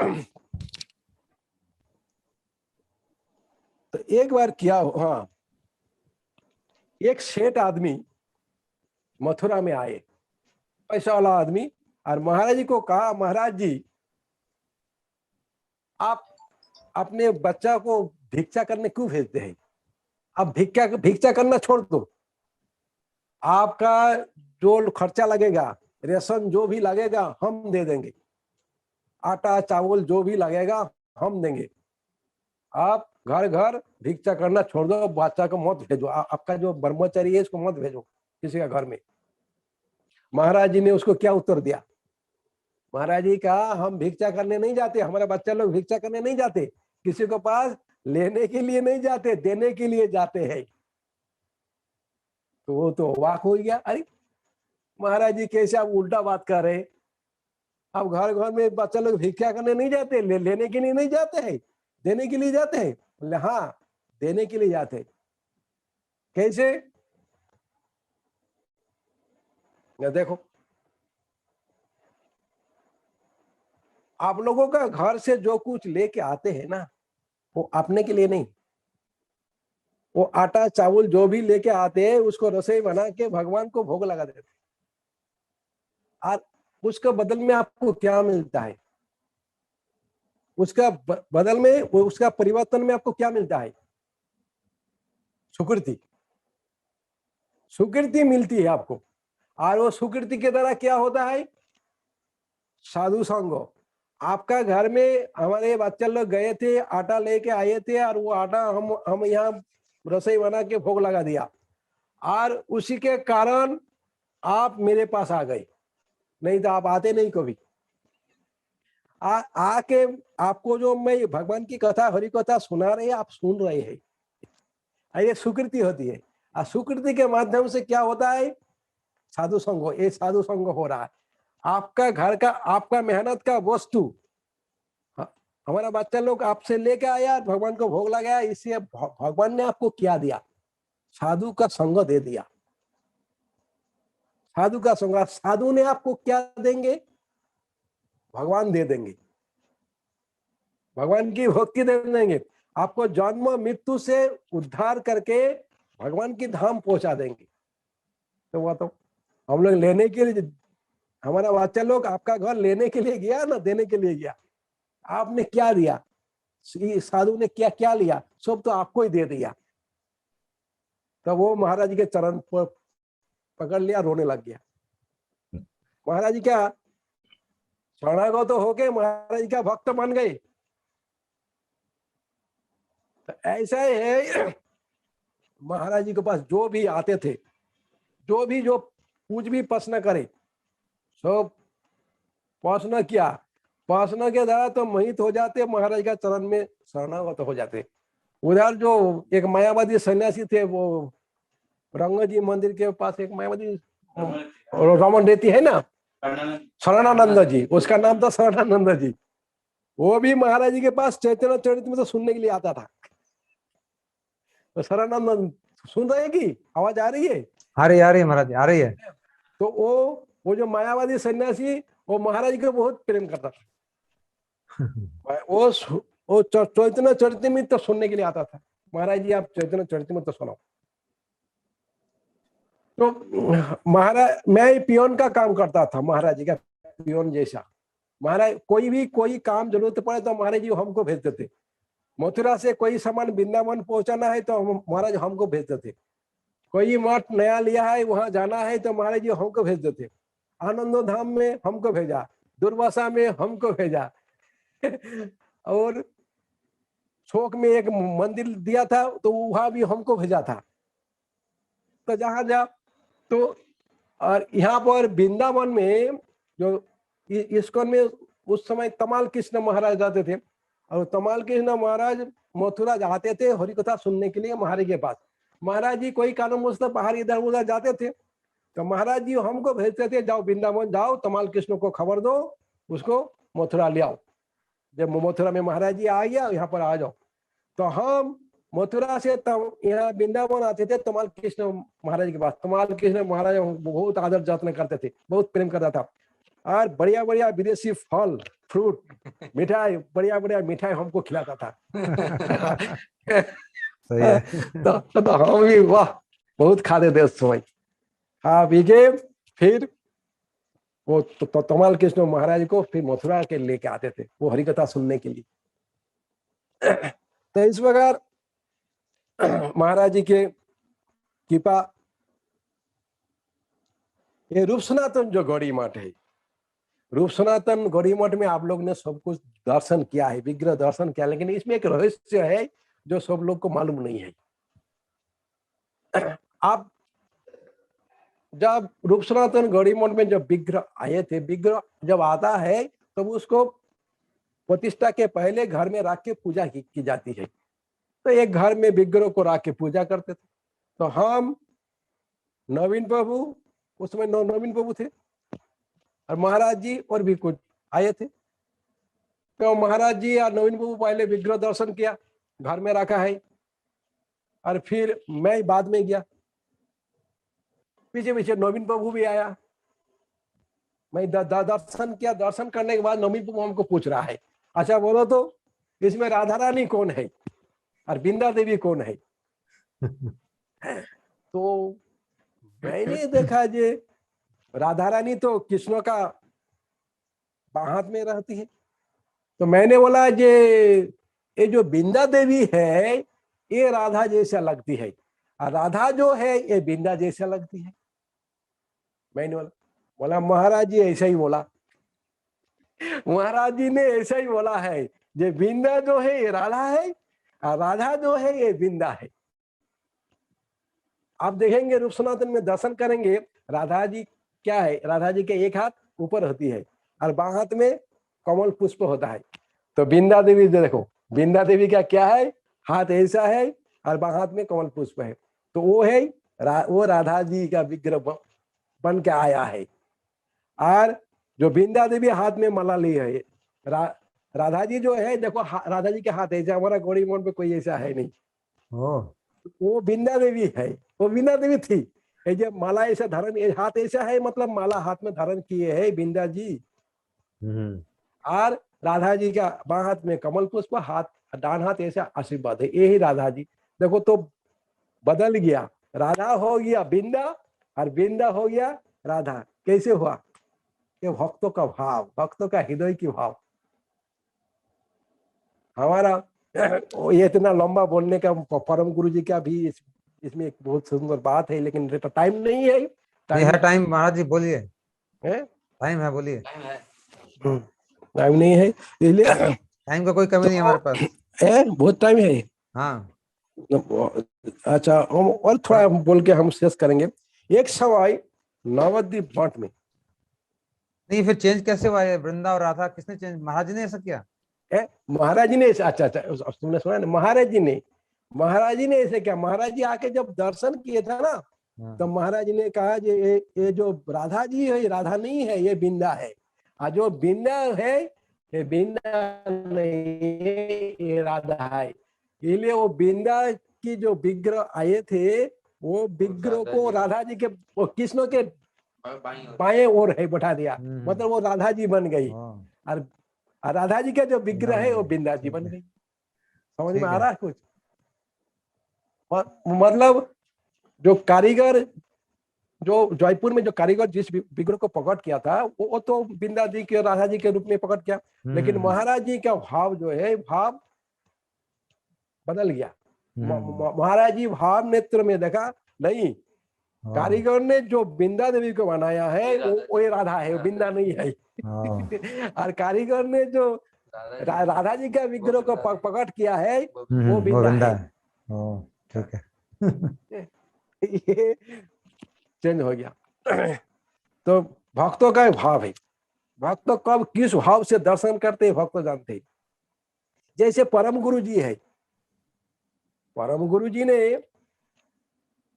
एक बार क्या, हाँ, एक सेठ आदमी मथुरा में आए, पैसा वाला आदमी, और महाराज जी को कहा, महाराज जी आप अपने बच्चा को भिक्षा करने क्यों भेजते हैं, अब भिक्षा करना छोड़ दो, आपका जो खर्चा लगेगा, रेशन जो भी लगेगा हम दे देंगे, आटा चावल जो भी लगेगा हम देंगे, आप घर घर भिक्षा करना छोड़ दो, बच्चा को मत भेजो, आपका जो ब्रह्मचारी है इसको मत भेजो किसी का घर में। महाराज जी ने उसको क्या उत्तर दिया, महाराज जी कहा हम भिक्षा करने नहीं जाते, हमारे बच्चे लोग भिक्षा करने नहीं जाते, किसी के पास लेने के लिए नहीं जाते, देने के लिए जाते हैं। तो वो तो वाक हो गया, अरे महाराज जी कैसे आप उल्टा बात कर रहे हैं, अब घर घर में बच्चा लोग भिक्षा करने नहीं जाते, लेने के लिए नहीं जाते हैं, देने के लिए जाते हैं। बोले हाँ देने के लिए जाते हैं। कैसे? देखो आप लोगों का घर से जो कुछ लेके आते हैं ना, वो अपने के लिए नहीं, वो आटा चावल जो भी लेके आते हैं उसको रसोई बना के भगवान को भोग लगा देते। और उसके बदल में आपको क्या मिलता है? उसका बदल में, उसका परिवर्तन में आपको क्या मिलता है? सुकृति। सुकृति मिलती है आपको। और वो सुकृति के द्वारा क्या होता है? साधु संग। आपका घर में हमारे बच्चे लोग गए थे, आटा लेके आए थे, और वो आटा हम यहाँ रसोई बना के भोग लगा दिया, और उसी के कारण आप मेरे पास आ गए, नहीं तो आप आते नहीं कभी। आके आपको जो मैं भगवान की कथा, हरि कथा सुना रहे हैं, आप सुन रहे हैं, ये सुकृति होती है। और सुकृति के माध्यम से क्या होता है? साधु संग। ये साधु संग हो रहा है। आपका घर का, आपका मेहनत का वस्तु हमारा बच्चा लोग आपसे लेके आया, भगवान को भोग लगाया, इससे भगवान ने आपको क्या दिया? साधु का संग दे दिया। साधु का संग। साधु ने आपको क्या देंगे? भगवान दे देंगे, भगवान की भक्ति दे देंगे, आपको जन्म मृत्यु से उद्धार करके भगवान की धाम पहुंचा देंगे। तो वो तो हम लोग लेने के लिए, हमारा बच्चा लोग आपका घर लेने के लिए गया ना, देने के लिए गया। आपने क्या दिया? साधु ने क्या क्या लिया? सब तो आपको ही दे दिया। तो वो महाराज जी के चरण पर पकड़ लिया, रोने लग गया। महाराज जी क्या शरणागत तो होके महाराज जी का भक्त बन गए। तो ऐसा है, महाराज जी के पास जो भी आते थे, जो पूछ भी प्रश्न करे, सब प्रश्न किया, प्रश्न के द्वारा तो मोहित हो जाते, महाराज का चरण में शरणागत हो जाते। उधर जो एक मायावादी सन्यासी थे, वो रंग जी मंदिर के पास एक मायावादी रमन रेती है ना, शरणानंद जी, उसका नाम था शरणानंद जी। वो भी महाराज जी के पास चैतन्य चरितमृत सुनने के लिए आता था। तो शरणानंद सुन रहे हैं कि आवाज आ रही है? आ रही है महाराज, आ रही है। तो वो जो मायावादी सन्यासी, वो महाराज को बहुत प्रेम करता था। वो चैतन्य चरितमृत तो सुनने के लिए आता था। महाराज जी आप चैतन्य चरितमृत तो सुनाओ। तो महाराज, मैं पियोन का काम करता था, महाराज जी का पियोन जैसा। महाराज कोई काम जरूरत पड़े तो महाराज जी हमको भेजते थे। मथुरा से कोई सामान वृंदावन पहुंचाना है तो महाराज हमको भेजते थे। कोई मठ नया लिया है, वहां जाना है तो महाराज जी हमको भेजते थे। आनंदो धाम में हमको भेजा, दुर्वासा में हमको भेजा और शोक में एक मंदिर दिया था, तो वहां भी हमको भेजा था। तो जहां जा तो, और यहाँ पर वृंदावन में जो इस्कॉन में उस समय तमाल कृष्ण महाराज जाते थे, और तमाल कृष्ण महाराज मथुरा जाते थे हरि कथा सुनने के लिए महाराज के पास। महाराज जी कोई कारणवश बाहर इधर उधर जाते थे, तो महाराज जी हमको भेजते थे, जाओ वृंदावन जाओ, तमाल कृष्ण को खबर दो, उसको मथुरा ले आओ। जब मथुरा में महाराज जी आ गया, यहाँ पर आ जाओ। तो हम मथुरा से यहाँ वृंदावन आते थे तमाल कृष्ण महाराज के पास। तमाल कृष्ण महाराज बहुत आदर जत्न करते थे, बहुत प्रेम करता था, और बढ़िया बढ़िया विदेशी फल फ्रूट मिठाई, बढ़िया बढ़िया मिठाई हमको खिलाता था। सही है। तो हम भी वाह बहुत खाते थे उस समय। हाँ विजय, फिर वो तो तमाल कृष्ण महाराज को फिर मथुरा के लेके आते थे वो हरिकथा सुनने के लिए। तो इस प्रकार महाराज जी के कृपा, ये रूप सनातन जो गौड़ी मठ है, रूप सनातन गौड़ी मठ में आप लोग ने सब कुछ दर्शन किया है, विग्रह दर्शन किया, लेकिन इसमें एक रहस्य है जो सब लोग को मालूम नहीं है। आप जब रूप सनातन गौड़ी मठ में जब विग्रह आए थे, विग्रह जब आता है तब तो उसको प्रतिष्ठा के पहले घर में रख के पूजा की जाती है। तो एक घर में विग्रह को रख के पूजा करते थे। तो हम नवीन प्रभु, उस समय नवीन प्रभु थे, और महाराज जी और भी कुछ आए थे। तो महाराज जी और नवीन प्रभु पहले विग्रह दर्शन किया, घर में रखा है, और फिर मैं बाद में गया, पीछे पीछे नवीन प्रभु भी आया। मैं दर्शन किया, दर्शन करने के बाद नवीन प्रभु हमको पूछ रहा है, अच्छा बोलो तो इसमें राधा रानी कौन है और बिंदा देवी कौन है? तो मैंने देखा जे राधा रानी तो कृष्ण का बाएं हाथ में रहती है। तो मैंने बोला ये जो बिंदा देवी है ये राधा जैसा लगती है, और राधा जो है ये बिंदा जैसा लगती है। मैंने बोला महाराज जी ऐसा ही बोला, महाराज जी ने ऐसा ही बोला है, ये बिंदा जो है ये राधा है और राधा जो है ये बिंदा है। आप देखेंगे रूप सनातन में दर्शन करेंगे, राधा जी क्या है, राधा जी के एक हाथ ऊपर होती है और बाएं हाथ में कमल पुष्प होता है। तो बिंदा देवी देखो, बिंदा देवी का क्या है, हाथ ऐसा है और बाएं हाथ में कमल पुष्प है। तो वो है वो राधा जी का विग्रह बन के आया है। और जो बिंदा देवी हाथ में माला ली है, राधा जी जो है देखो, राधा जी के हाथ ऐसा, हमारा गौरी मोहन पे कोई ऐसा है नहीं, वो बिंदा देवी है, वो बिंदा देवी थी। ये जब माला ऐसा धारण, हाथ ऐसा है मतलब माला हाथ में धारण किए है बिंदा जी। और राधा जी का बाएं हाथ में कमल पुष्प, हाथ डान हाथ ऐसा आशीर्वाद है, यही राधा जी। देखो तो बदल गया, राधा हो गया बिंदा और बिंदा हो गया राधा। कैसे हुआ? ये भक्तों का भाव, भक्तों का हृदय की भाव। हमारा ये इतना लंबा बोलने का, परम गुरु जी का भी इसमें एक बहुत सुंदर बात है, लेकिन टाइम नहीं है। टाइम महाराज जी बोलिए, टाइम है, बोलिए। टाइम नहीं है इसलिए, टाइम का कोई कमी नहीं है हमारे पास। बहुत टाइम है। हाँ अच्छा, हम और थोड़ा बोल के हम शेष करेंगे। एक समय नवद्वीप मठ में, नहीं फिर चेंज कैसे हुआ? वृंदा और राधा किसने चेंज? महाराज जी ने ऐसा किया? महाराज जी ने, अच्छा तुमने सुना ना, महाराज जी ने ऐसे क्या, महाराज जी आके जब दर्शन किए थे ना, तो महाराज जी ने कहा ये जो राधा जी है ये राधा नहीं है, ये बिंदा है। और जो बिंदा है ये बिंदा नहीं है, ये राधा है। इसलिए वो बिंदा की जो विग्रह आए थे, वो विग्रह को राधा जी के, वो कृष्ण के बाएं ओर है बैठा दिया, मतलब वो राधा जी बन गई। और राधा जी का जो विग्रह है वो बिंदा जी बन गई। समझ में आ रहा है कुछ? मतलब जो कारीगर, जो जयपुर में जो कारीगर जिस विग्रह को प्रकट किया था, वो तो बिंदा जी के, राधा जी के रूप में प्रकट किया, लेकिन महाराज जी का भाव जो है, भाव बदल गया। महाराज जी भाव नेत्र में देखा नहीं, कारीगर ने जो बिंदा देवी को बनाया है वो ये राधा है, वो बिंदा नहीं है। और कारीगर ने जो राधा जी का विग्रह को प्रकट किया है वो बिंदा है। ठीक है। ये चेंज हो गया। तो भक्तों का भाव है, भक्त कब किस भाव से दर्शन करते हैं भक्त जानते हैं। जैसे परम गुरु जी है, परम गुरु जी ने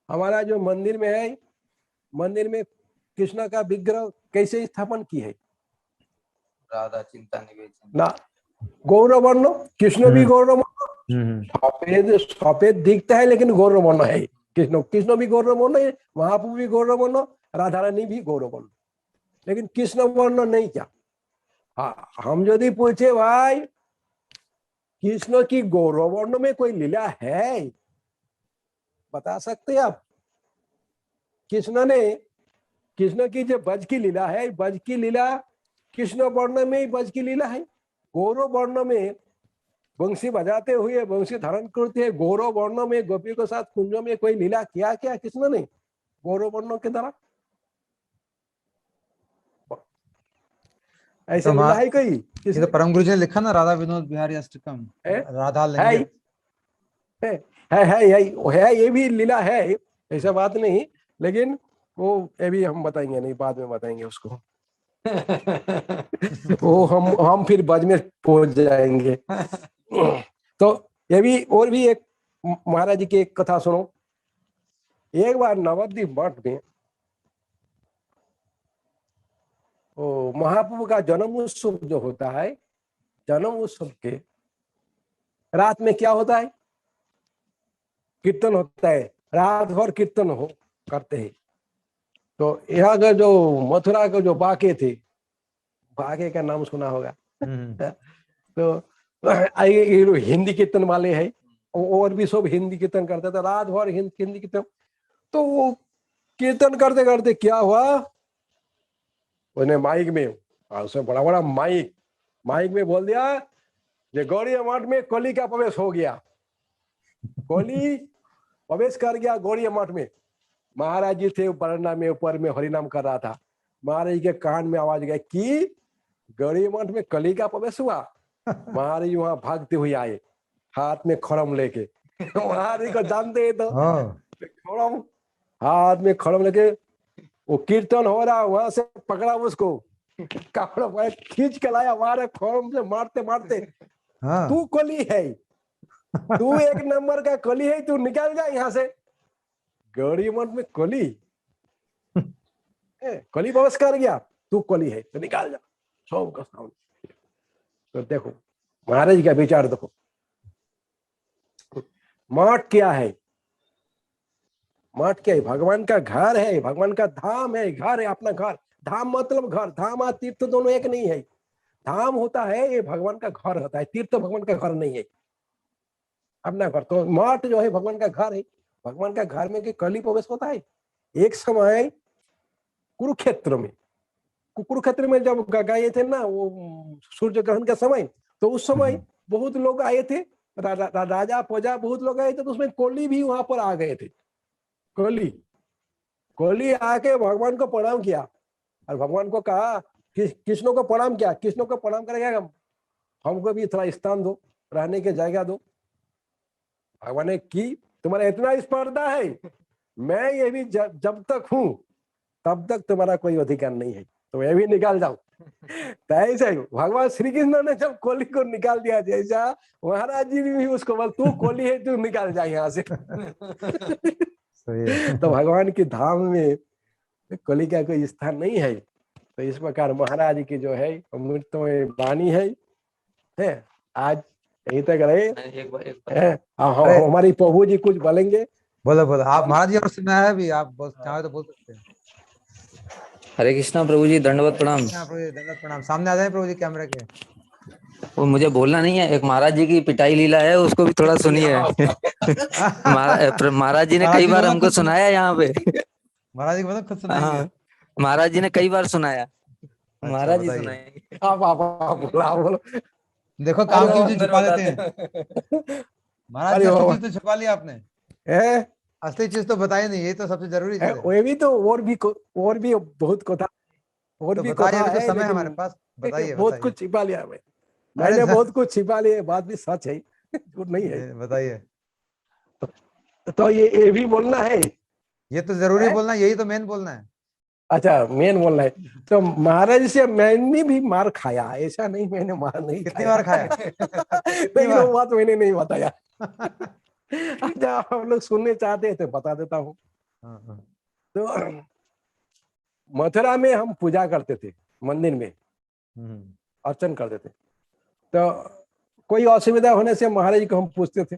हमारा जो मंदिर में है, मंदिर में कृष्ण का विग्रह कैसे स्थापन की है? राधा चिंता निवेदन ना, गौरवर्ण, कृष्ण भी गौरवर्ण, सफेद दिखता है लेकिन गौरवर्ण है। कृष्ण भी गौरवर्ण है, महाप्रभु भी गौरवर्ण, राधा रानी भी गौरवर्ण, लेकिन कृष्ण वर्ण नहीं। क्या हम यदि पूछे भाई कृष्ण की गौरवर्ण में कोई लीला है, बता सकते आप? कृष्ण की जो ब्रज की लीला है, ब्रज की लीला कृष्ण वर्ण में ही ब्रज की लीला है। गौरव वर्ण में वंशी बजाते हुए, वंशी धारण करते हैं, गौरव वर्ण में गोपियों के साथ कुंजों में कोई लीला किया क्या कृष्ण ने गौरव वर्णों के द्वारा? ऐसे लीला है कोई? ये तो परम गुरु जी ने लिखा ना, राधा विनोद बिहारी अष्टकम, राधा लिंगे है, ये भी लीला है, ऐसा बात नहीं, लेकिन वो ये भी हम बताएंगे नहीं, बाद में बताएंगे उसको। वो हम फिर बाद में पहुंच जाएंगे। तो ये भी, और भी एक महाराज जी की एक कथा सुनो। एक बार नवद्वीप मठ में महाप्रभु का जन्म उत्सव जो होता है, जन्म उत्सव के रात में क्या होता है? कीर्तन होता है, रात भर कीर्तन करते हैं। तो यहाँ का जो मथुरा के जो बाके थे, बाके का नाम सुना होगा। तो ये हिंदी कीर्तन वाले हैं, और भी सब हिंदी कीर्तन करते थे, रात भर हिंदी कीर्तन। तो वो कीर्तन करते करते क्या हुआ, उन्हें माइक में और उसमें बड़ा बड़ा माइक माइक में बोल दिया कि गौड़ी मठ में कली का प्रवेश हो गया, कली प्रवेश कर गया गौड़ी मठ में। महाराज जी थे बरंडा में ऊपर में हरिनाम कर रहा था, महाराज जी के कान में आवाज गई कि गौड़ी मठ में कली का प्रवेश हुआ। महाराज जी वहां भागते हुए आए हाथ में खड़म लेके। महाराज जी को जानते हैं तो खड़म हाथ में खड़म लेके, वो कीर्तन हो रहा वहां से पकड़ा उसको, कपड़ा खींच के लाया, मारे खड़म से मारते मारते, तू कली है, तू एक नंबर का कली है, तू निकल जा यहाँ से। गौड़ी मठ में कली कली प्रवेश कर गया, तू कली है तो निकाल जा सबका सामने। तो देखो महाराज जी का विचार देखो, मठ क्या है? मठ क्या है? भगवान का घर है, भगवान का धाम है, घर है, अपना घर। धाम मतलब घर, धाम और तीर्थ दोनों एक नहीं है। धाम होता है ये भगवान का घर होता है, तीर्थ भगवान का घर नहीं है, अपना घर। तो मठ जो है भगवान का घर है, भगवान का घर में कली प्रवेश होता है। एक समय कुरुक्षेत्र में जब गए थे ना वो सूर्य ग्रहण का समय, तो उस समय बहुत लोग आए थे, राजा प्रजा बहुत लोग आए थे, तो उसमें कोली भी वहां पर आ गए थे। कोली आके भगवान को प्रणाम किया और भगवान को कहा कि कृष्ण को प्रणाम किया, कृष्ण को प्रणाम करेगा, हमको भी थोड़ा स्थान दो, रहने की जगह दो। भगवान ने की तुम्हारा इतना स्पर्धा है, मैं ये भी जब तक हूं तब तक तुम्हारा कोई अधिकार नहीं है, तो ये भी निकाल जाओ। तो ऐसे भगवान श्री कृष्ण ने जब कोली को निकाल दिया, जैसा महाराज जी भी उसको बोल तू कोली है, तू निकाल जा यहाँ से। तो भगवान की धाम में कोली का कोई स्थान नहीं है। तो इस प्रकार महाराज की जो है अमृतमय वाणी है। आज यही तक रहे। हमारी प्रभु जी कुछ बोलेंगे। बोलो आप महाराज जी और सुना है भी, आप चाहे तो बोल सकते हैं। हरे कृष्णा प्रभु जी, दंडवत प्रणाम। दंडवत प्रणाम। सामने आ जाए प्रभु जी कैमरे के। वो मुझे बोलना नहीं है, एक महाराज जी की पिटाई लीला है, उसको भी थोड़ा सुनिए। महाराज जी ने कई बार हमको सुनाया यहाँ पे। महाराज जी मतलब खुद सुनाएंगे? महाराज जी ने कई बार सुनाया। महाराज जी सुनाएंगे। बोलो। देखो काम की चीज छुपा देते हैं। महाराज जी असली चीज तो छुपा लिया आपने, असली चीज तो बताई नहीं, ये तो सबसे जरूरी चीज है। वो भी तो और भी बहुत कथा, और भी कथा है, समय हमारे पास, बताइए। बहुत कुछ छिपा लिया मैंने बहुत कुछ छिपा लिया, बात भी सच है, झूठ नहीं है। बताइए। तो ये भी बोलना है, ये तो जरूरी बोलना, यही तो मेन बोलना है। अच्छा मेन बोलना है। तो महाराज से मैंने भी मार खाया, ऐसा नहीं मैंने मार नहीं कितनी बार खाया? लेकिन वो बात मैंने नहीं बताया। अच्छा हम लोग सुनने चाहते हैं तो बता देता हूँ। तो मथुरा में हम पूजा करते थे, मंदिर में अर्चन करते थे। तो कोई असुविधा होने से महाराज जी को हम पूछते थे।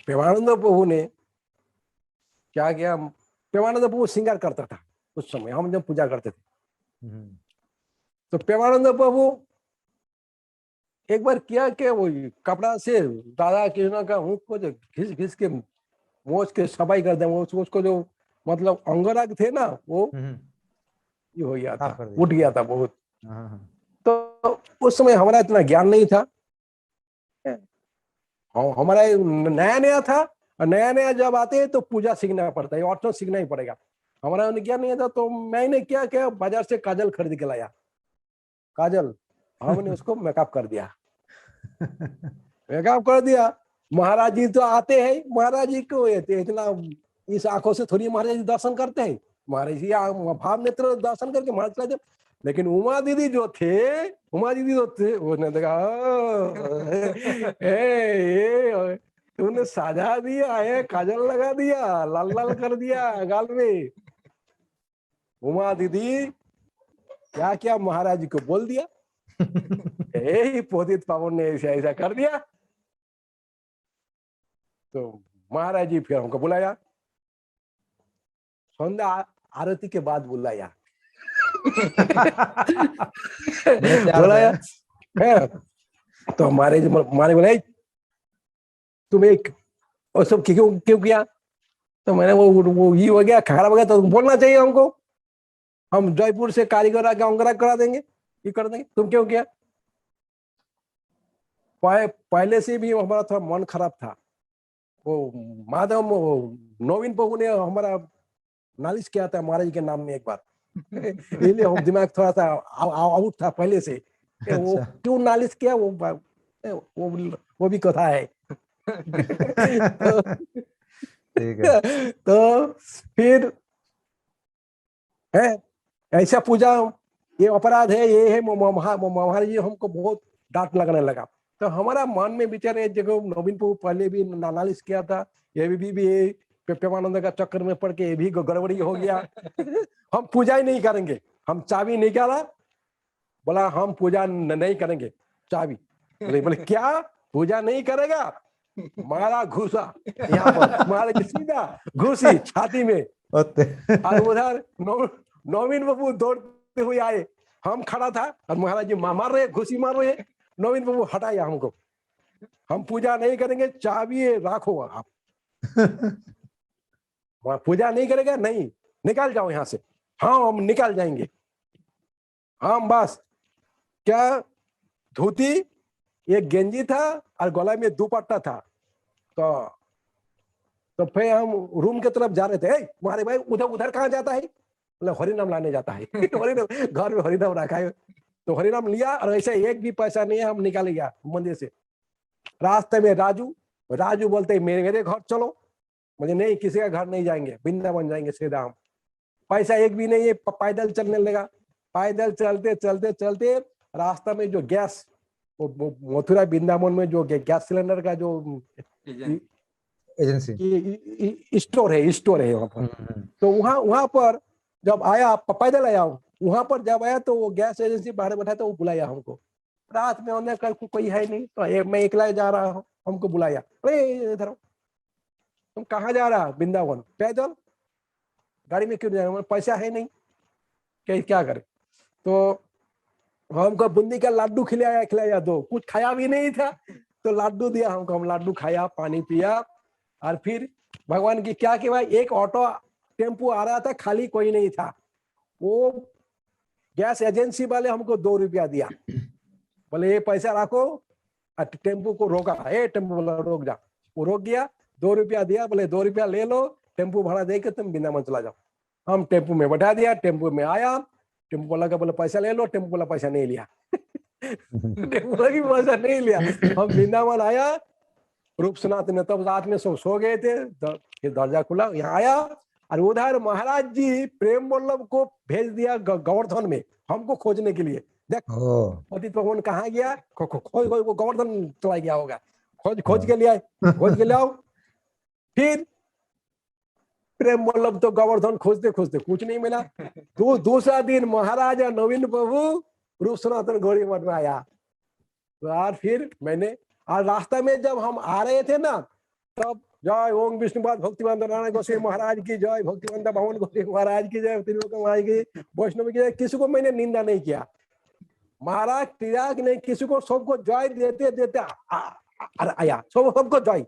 प्रेमानंद प्रभु ने क्या किया, प्रेमानंद प्रभु श्रृंगार करता था उस समय हम जब पूजा करते थे। तो प्रेमानंद प्रभु एक बार किया कि वो कपड़ा से राधा कृष्ण का ऊँट को जो घिस घिस के मोच के सफाई कर दे, उसको जो मतलब अंगराग थे ना वो ये हो गया था, उठ गया था बहुत। तो उस समय हमारा इतना ज्ञान नहीं था, हमारा नया नया था, और नया नया जब आते हैं तो पूजा सीखना पड़ता है, ऑर्चन सीखना ही पड़ेगा। हमारा ज्ञान नहीं था, तो मैंने क्या किया, बाजार से काजल खरीद के लाया, काजल हमने उसको मेकअप कर दिया। मेकअप कर दिया। महाराज जी तो आते हैं, महाराज जी को इतना इस आंखों से थोड़ी महाराज जी दर्शन करते हैं, महाराज जी भाव नेत्र दर्शन करके महाराज जी। लेकिन उमा दीदी जो थे उसने देखा तूने साजा दिया है, काजल लगा दिया, लाल लाल कर दिया गाल में। उमा दीदी क्या क्या महाराज जी को बोल दिया, पोदित पावन ने ऐसा ऐसा कर दिया। तो महाराज जी फिर हमको बुलाया, संध्या आरती के बाद बुलाया। बुलाया तो हमारे बोले तुम एक और सब क्यों किया? तो मैंने वो ये हो गया, खराब हो गया, तो बोलना चाहिए हमको। हम जयपुर से कारीगर आके अंगरा करा देंगे, ये कर देंगे, तुम क्यों किया? पहले से भी हमारा थोड़ा मन खराब था। वो माधव नवीन बहू ने हमारा नालिश किया था महाराज के नाम में एक बार। इसलिए हम दिमाग थोड़ा सा आउट था पहले से। वो अच्छा। क्यों नालिश किया वो वो भी कथा है। तो, ठीक है। तो फिर है ऐसा पूजा, ये अपराध है, ये है, महाराज जी हमको बहुत डांट लगने लगा। तो हमारा मन में विचार है, जगह नवीन प्रभु पहले भी नालिश किया था, ये भी प्रेमानंद का चक्कर में पड़ के ये भी गड़बड़ी हो गया। हम पूजा ही नहीं करेंगे। हम चाबी निकाला, बोला हम पूजा नहीं करेंगे, चाबी। बोले क्या पूजा नहीं करेगा? मारा घुसा यहाँ पर, मारा सीधा घुसी छाती में। और उधर नवीन बाबू दौड़ते हुए आए, हम खड़ा था और महाराज जी मार रहे, घुसी मार रहे। नवीन बाबू हटाया हमको, हम पूजा नहीं करेंगे, चाबी राखो आप। पूजा नहीं करेगा, नहीं, निकाल जाओ यहाँ से। हाँ हम निकाल जाएंगे। हम बस क्या, धोती, एक गेंजी था और गला में दुपट्टा था। तो फिर हम रूम के तरफ जा रहे थे। तुम्हारे भाई उधर उधर कहाँ जाता है? मतलब हरिनाम लाने जाता है। हरिनाम, घर में हरिनाम रखा है, तो हरिनाम लिया और ऐसे एक भी पैसा नहीं है, हम निकाले गया मंदिर से। रास्ते में राजू बोलते मेरे घर चलो। मुझे नहीं, किसी का घर नहीं जाएंगे, वृंदावन जाएंगे सीधा हम। पैसा एक भी नहीं है, पैदल चलने लगा। पैदल चलते चलते चलते रास्ता में जो गैस, वो मथुरा वृंदावन में जो गैस सिलेंडर का जो एजेंसी स्टोर है वहां पर। तो वहां पर जब आया, पैदल आया, वहां पर जब आया तो वो गैस एजेंसी बाहर बैठा था, वो बुलाया हमको। रात में उन्हें कल कोई है नहीं, तो मैं अकेला जा रहा हूँ, हमको बुलाया। अरे इधर तुम कहाँ जा रहा? वृंदावन। पैदल? गाड़ी में क्यों जा रहा? पैसा है नहीं, क्या करे? तो हमको बूंदी का लड्डू खिलाया दो, कुछ खाया भी नहीं था तो लड्डू दिया हमको। हम लड्डू खाया, पानी पिया, और फिर भगवान की क्या कि भाई एक ऑटो टेम्पू आ रहा था, खाली कोई नहीं था। वो गैस एजेंसी वाले हमको 2 रुपया दिया, बोले ये पैसा रखो। टेम्पू को रोका, टेम्पू वाला रोक जा। वो रोक गया, 2 रुपया दिया, बोले 2 रुपया ले लो, टेम्पू भाड़ा दे के तुम वृंदावन चला जाओ। हम टेम्पू में बैठा दिया, टेम्पू में आया। टेम्पू वाला का बोला पैसा ले लो, टेम्पू वाला पैसा नहीं लिया। टेम्पू वाला भी पैसा नहीं लिया। हम वृंदावन आया, रूप सनातन में तब रात में सब सो गए थे। फिर दरजा खुला, यहाँ आया, और उधर महाराज जी प्रेम वल्लभ को भेज दिया गोवर्धन में हमको खोजने के लिए। देख पतित भगवान कहाँ गया, खोज गोवर्धन चला गया होगा, खोज के लिए खोज के ले आओ। फिर प्रेम वल्लभ तो गोवर्धन खोजते खोजते कुछ नहीं मिला। दूसरा दिन महाराज नवीन प्रभु रूप सनातन गौरी मठ में आया। और फिर मैंने, और रास्ता में जब हम आ रहे थे ना, तब जय ओम विष्णुपाद भक्तिवेदांत नारायण गोसाई महाराज की जय, भक्तिवेदांत भगवान गोसाई महाराज की जय, त्रिलोक महाराज की, वैष्णव की जय। किसी को मैंने निंदा नहीं किया, महाराज तिराग नहीं, किसी को, सबको जय देते देते आया, सबको जय,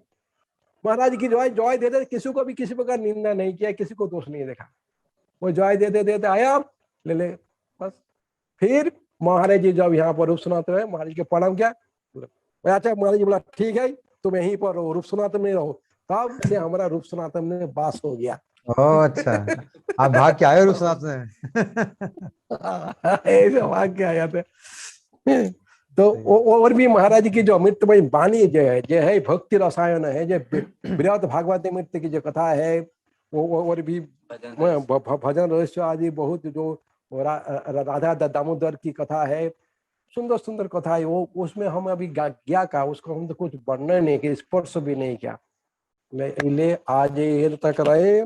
महाराज की जय जय देते, किसी को भी किसी प्रकार निंदा नहीं किया, किसी को दोष नहीं देखा। वो जय देते देते आया, ले बस। फिर महाराज जी जब यहाँ पर रूप सनातन है, महाराज के प्रणाम किया। अच्छा, महाराज जी बोला ठीक है, तुम यहीं पर रहो, रूप सनातन में रहो। तब से हमारा रूप सनातन में वास हो गया। अच्छा, आप भाग के आए रूप सनातन में। ऐसे भाग के आया था। तो और भी महाराज की जो अमृतमय वाणी जो है भक्ति रसायन है, जो बृहद भागवत अमृत की जो कथा है, वो और भी भजन रहस्य आदि बहुत, जो राधा दामोदर की कथा है, सुंदर सुंदर कथा है वो। उसमें हम अभी क्या का उसको हम तो कुछ वर्णन नहीं किया, स्पर्श भी नहीं किया। ले आज ये तक रहे।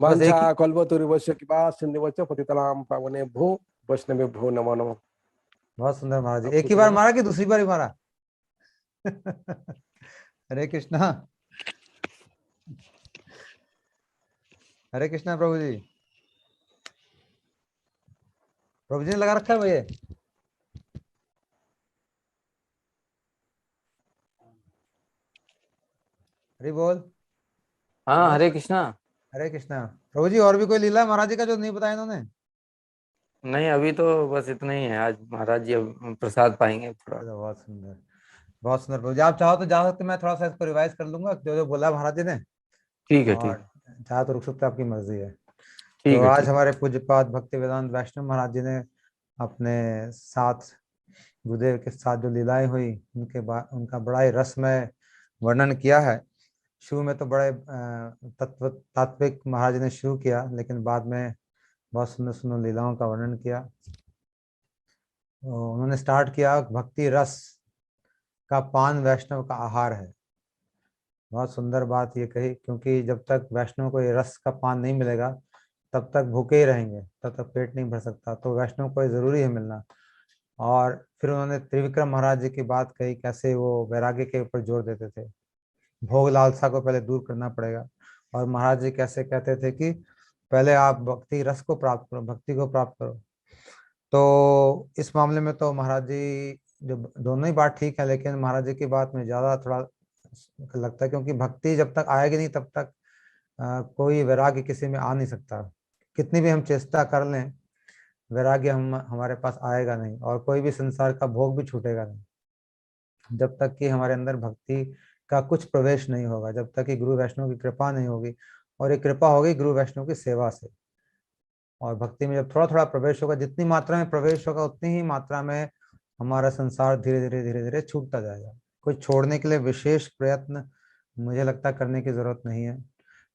वंशा कल्पतरुवस्य कृपा सिंधुवच्च पतितनां पावने भो वैष्णवे भो नमो नमः। बहुत सुंदर महाराज जी। एक ही बार मारा कि दूसरी बार ही मारा? हरे कृष्णा, हरे कृष्णा। प्रभु जी, प्रभु जी ने लगा रखा है भैया? हरि बोल। हाँ हरे कृष्णा। हरे कृष्णा। प्रभु जी और भी कोई लीला है महाराज जी का जो नहीं बताया इन्होंने? नहीं, अभी तो बस इतना ही है। आज महाराज जी अब प्रसाद पाएंगे थोड़ा। चलो, बहुत सुंदर, बहुत सुंदर प्रभु जी। आप चाहो तो जा सकते, मैं थोड़ा सा इसको रिवाइज कर लूंगा जो जो बोला महाराज जी ने, ठीक है, ठीक और है। चाहे तो रुक सकते, आपकी मर्जी है। तो ठीक है, आज ठीक है। हमारे पूज्यपाद भक्ति वेदांत वैष्णव महाराज जी ने अपने साथ, गुरुदेव के साथ जो लीलाएं हुई उनके बाद उनका बड़ा ही रसमय वर्णन किया है। शुरू में तो बड़े तात्विक महाराज जी ने शुरू किया, लेकिन बाद में बहुत सुंदर सुंदर लीलाओं का वर्णन किया। तो उन्होंने स्टार्ट किया, भक्ति रस का पान वैष्णव का आहार है। बहुत सुंदर बात ये कही, क्योंकि जब तक वैष्णव को ये रस का पान नहीं मिलेगा तब तक भूखे ही रहेंगे, तब तक पेट नहीं भर सकता। तो वैष्णव को ये जरूरी है मिलना। और फिर उन्होंने त्रिविक्रम महाराज जी की बात कही, कैसे वो वैराग्य के ऊपर जोर देते थे, भोग लालसा को पहले दूर करना पड़ेगा। और महाराज जी कैसे कहते थे कि पहले आप भक्ति रस को प्राप्त करो, भक्ति को प्राप्त करो। तो इस मामले में तो महाराज जी, जो दोनों ही बात ठीक है, लेकिन महाराज जी की बात में ज्यादा थोड़ा लगता है, क्योंकि भक्ति जब तक आएगी नहीं तब तक कोई वैराग्य किसी में आ नहीं सकता। कितनी भी हम चेष्टा कर लें, वैराग्य हम हमारे पास आएगा नहीं, और कोई भी संसार का भोग भी छूटेगा नहीं जब तक कि हमारे अंदर भक्ति का कुछ प्रवेश नहीं होगा, जब तक कि गुरु वैष्णव की कृपा नहीं होगी। और ये कृपा होगी गुरु वैष्णव की सेवा से। और भक्ति में जब थोड़ा थोड़ा प्रवेश होगा, जितनी मात्रा में प्रवेश होगा उतनी ही मात्रा में हमारा संसार धीरे धीरे धीरे धीरे छूटता जाएगा। कोई छोड़ने के लिए विशेष प्रयत्न मुझे लगता है करने की जरूरत नहीं है।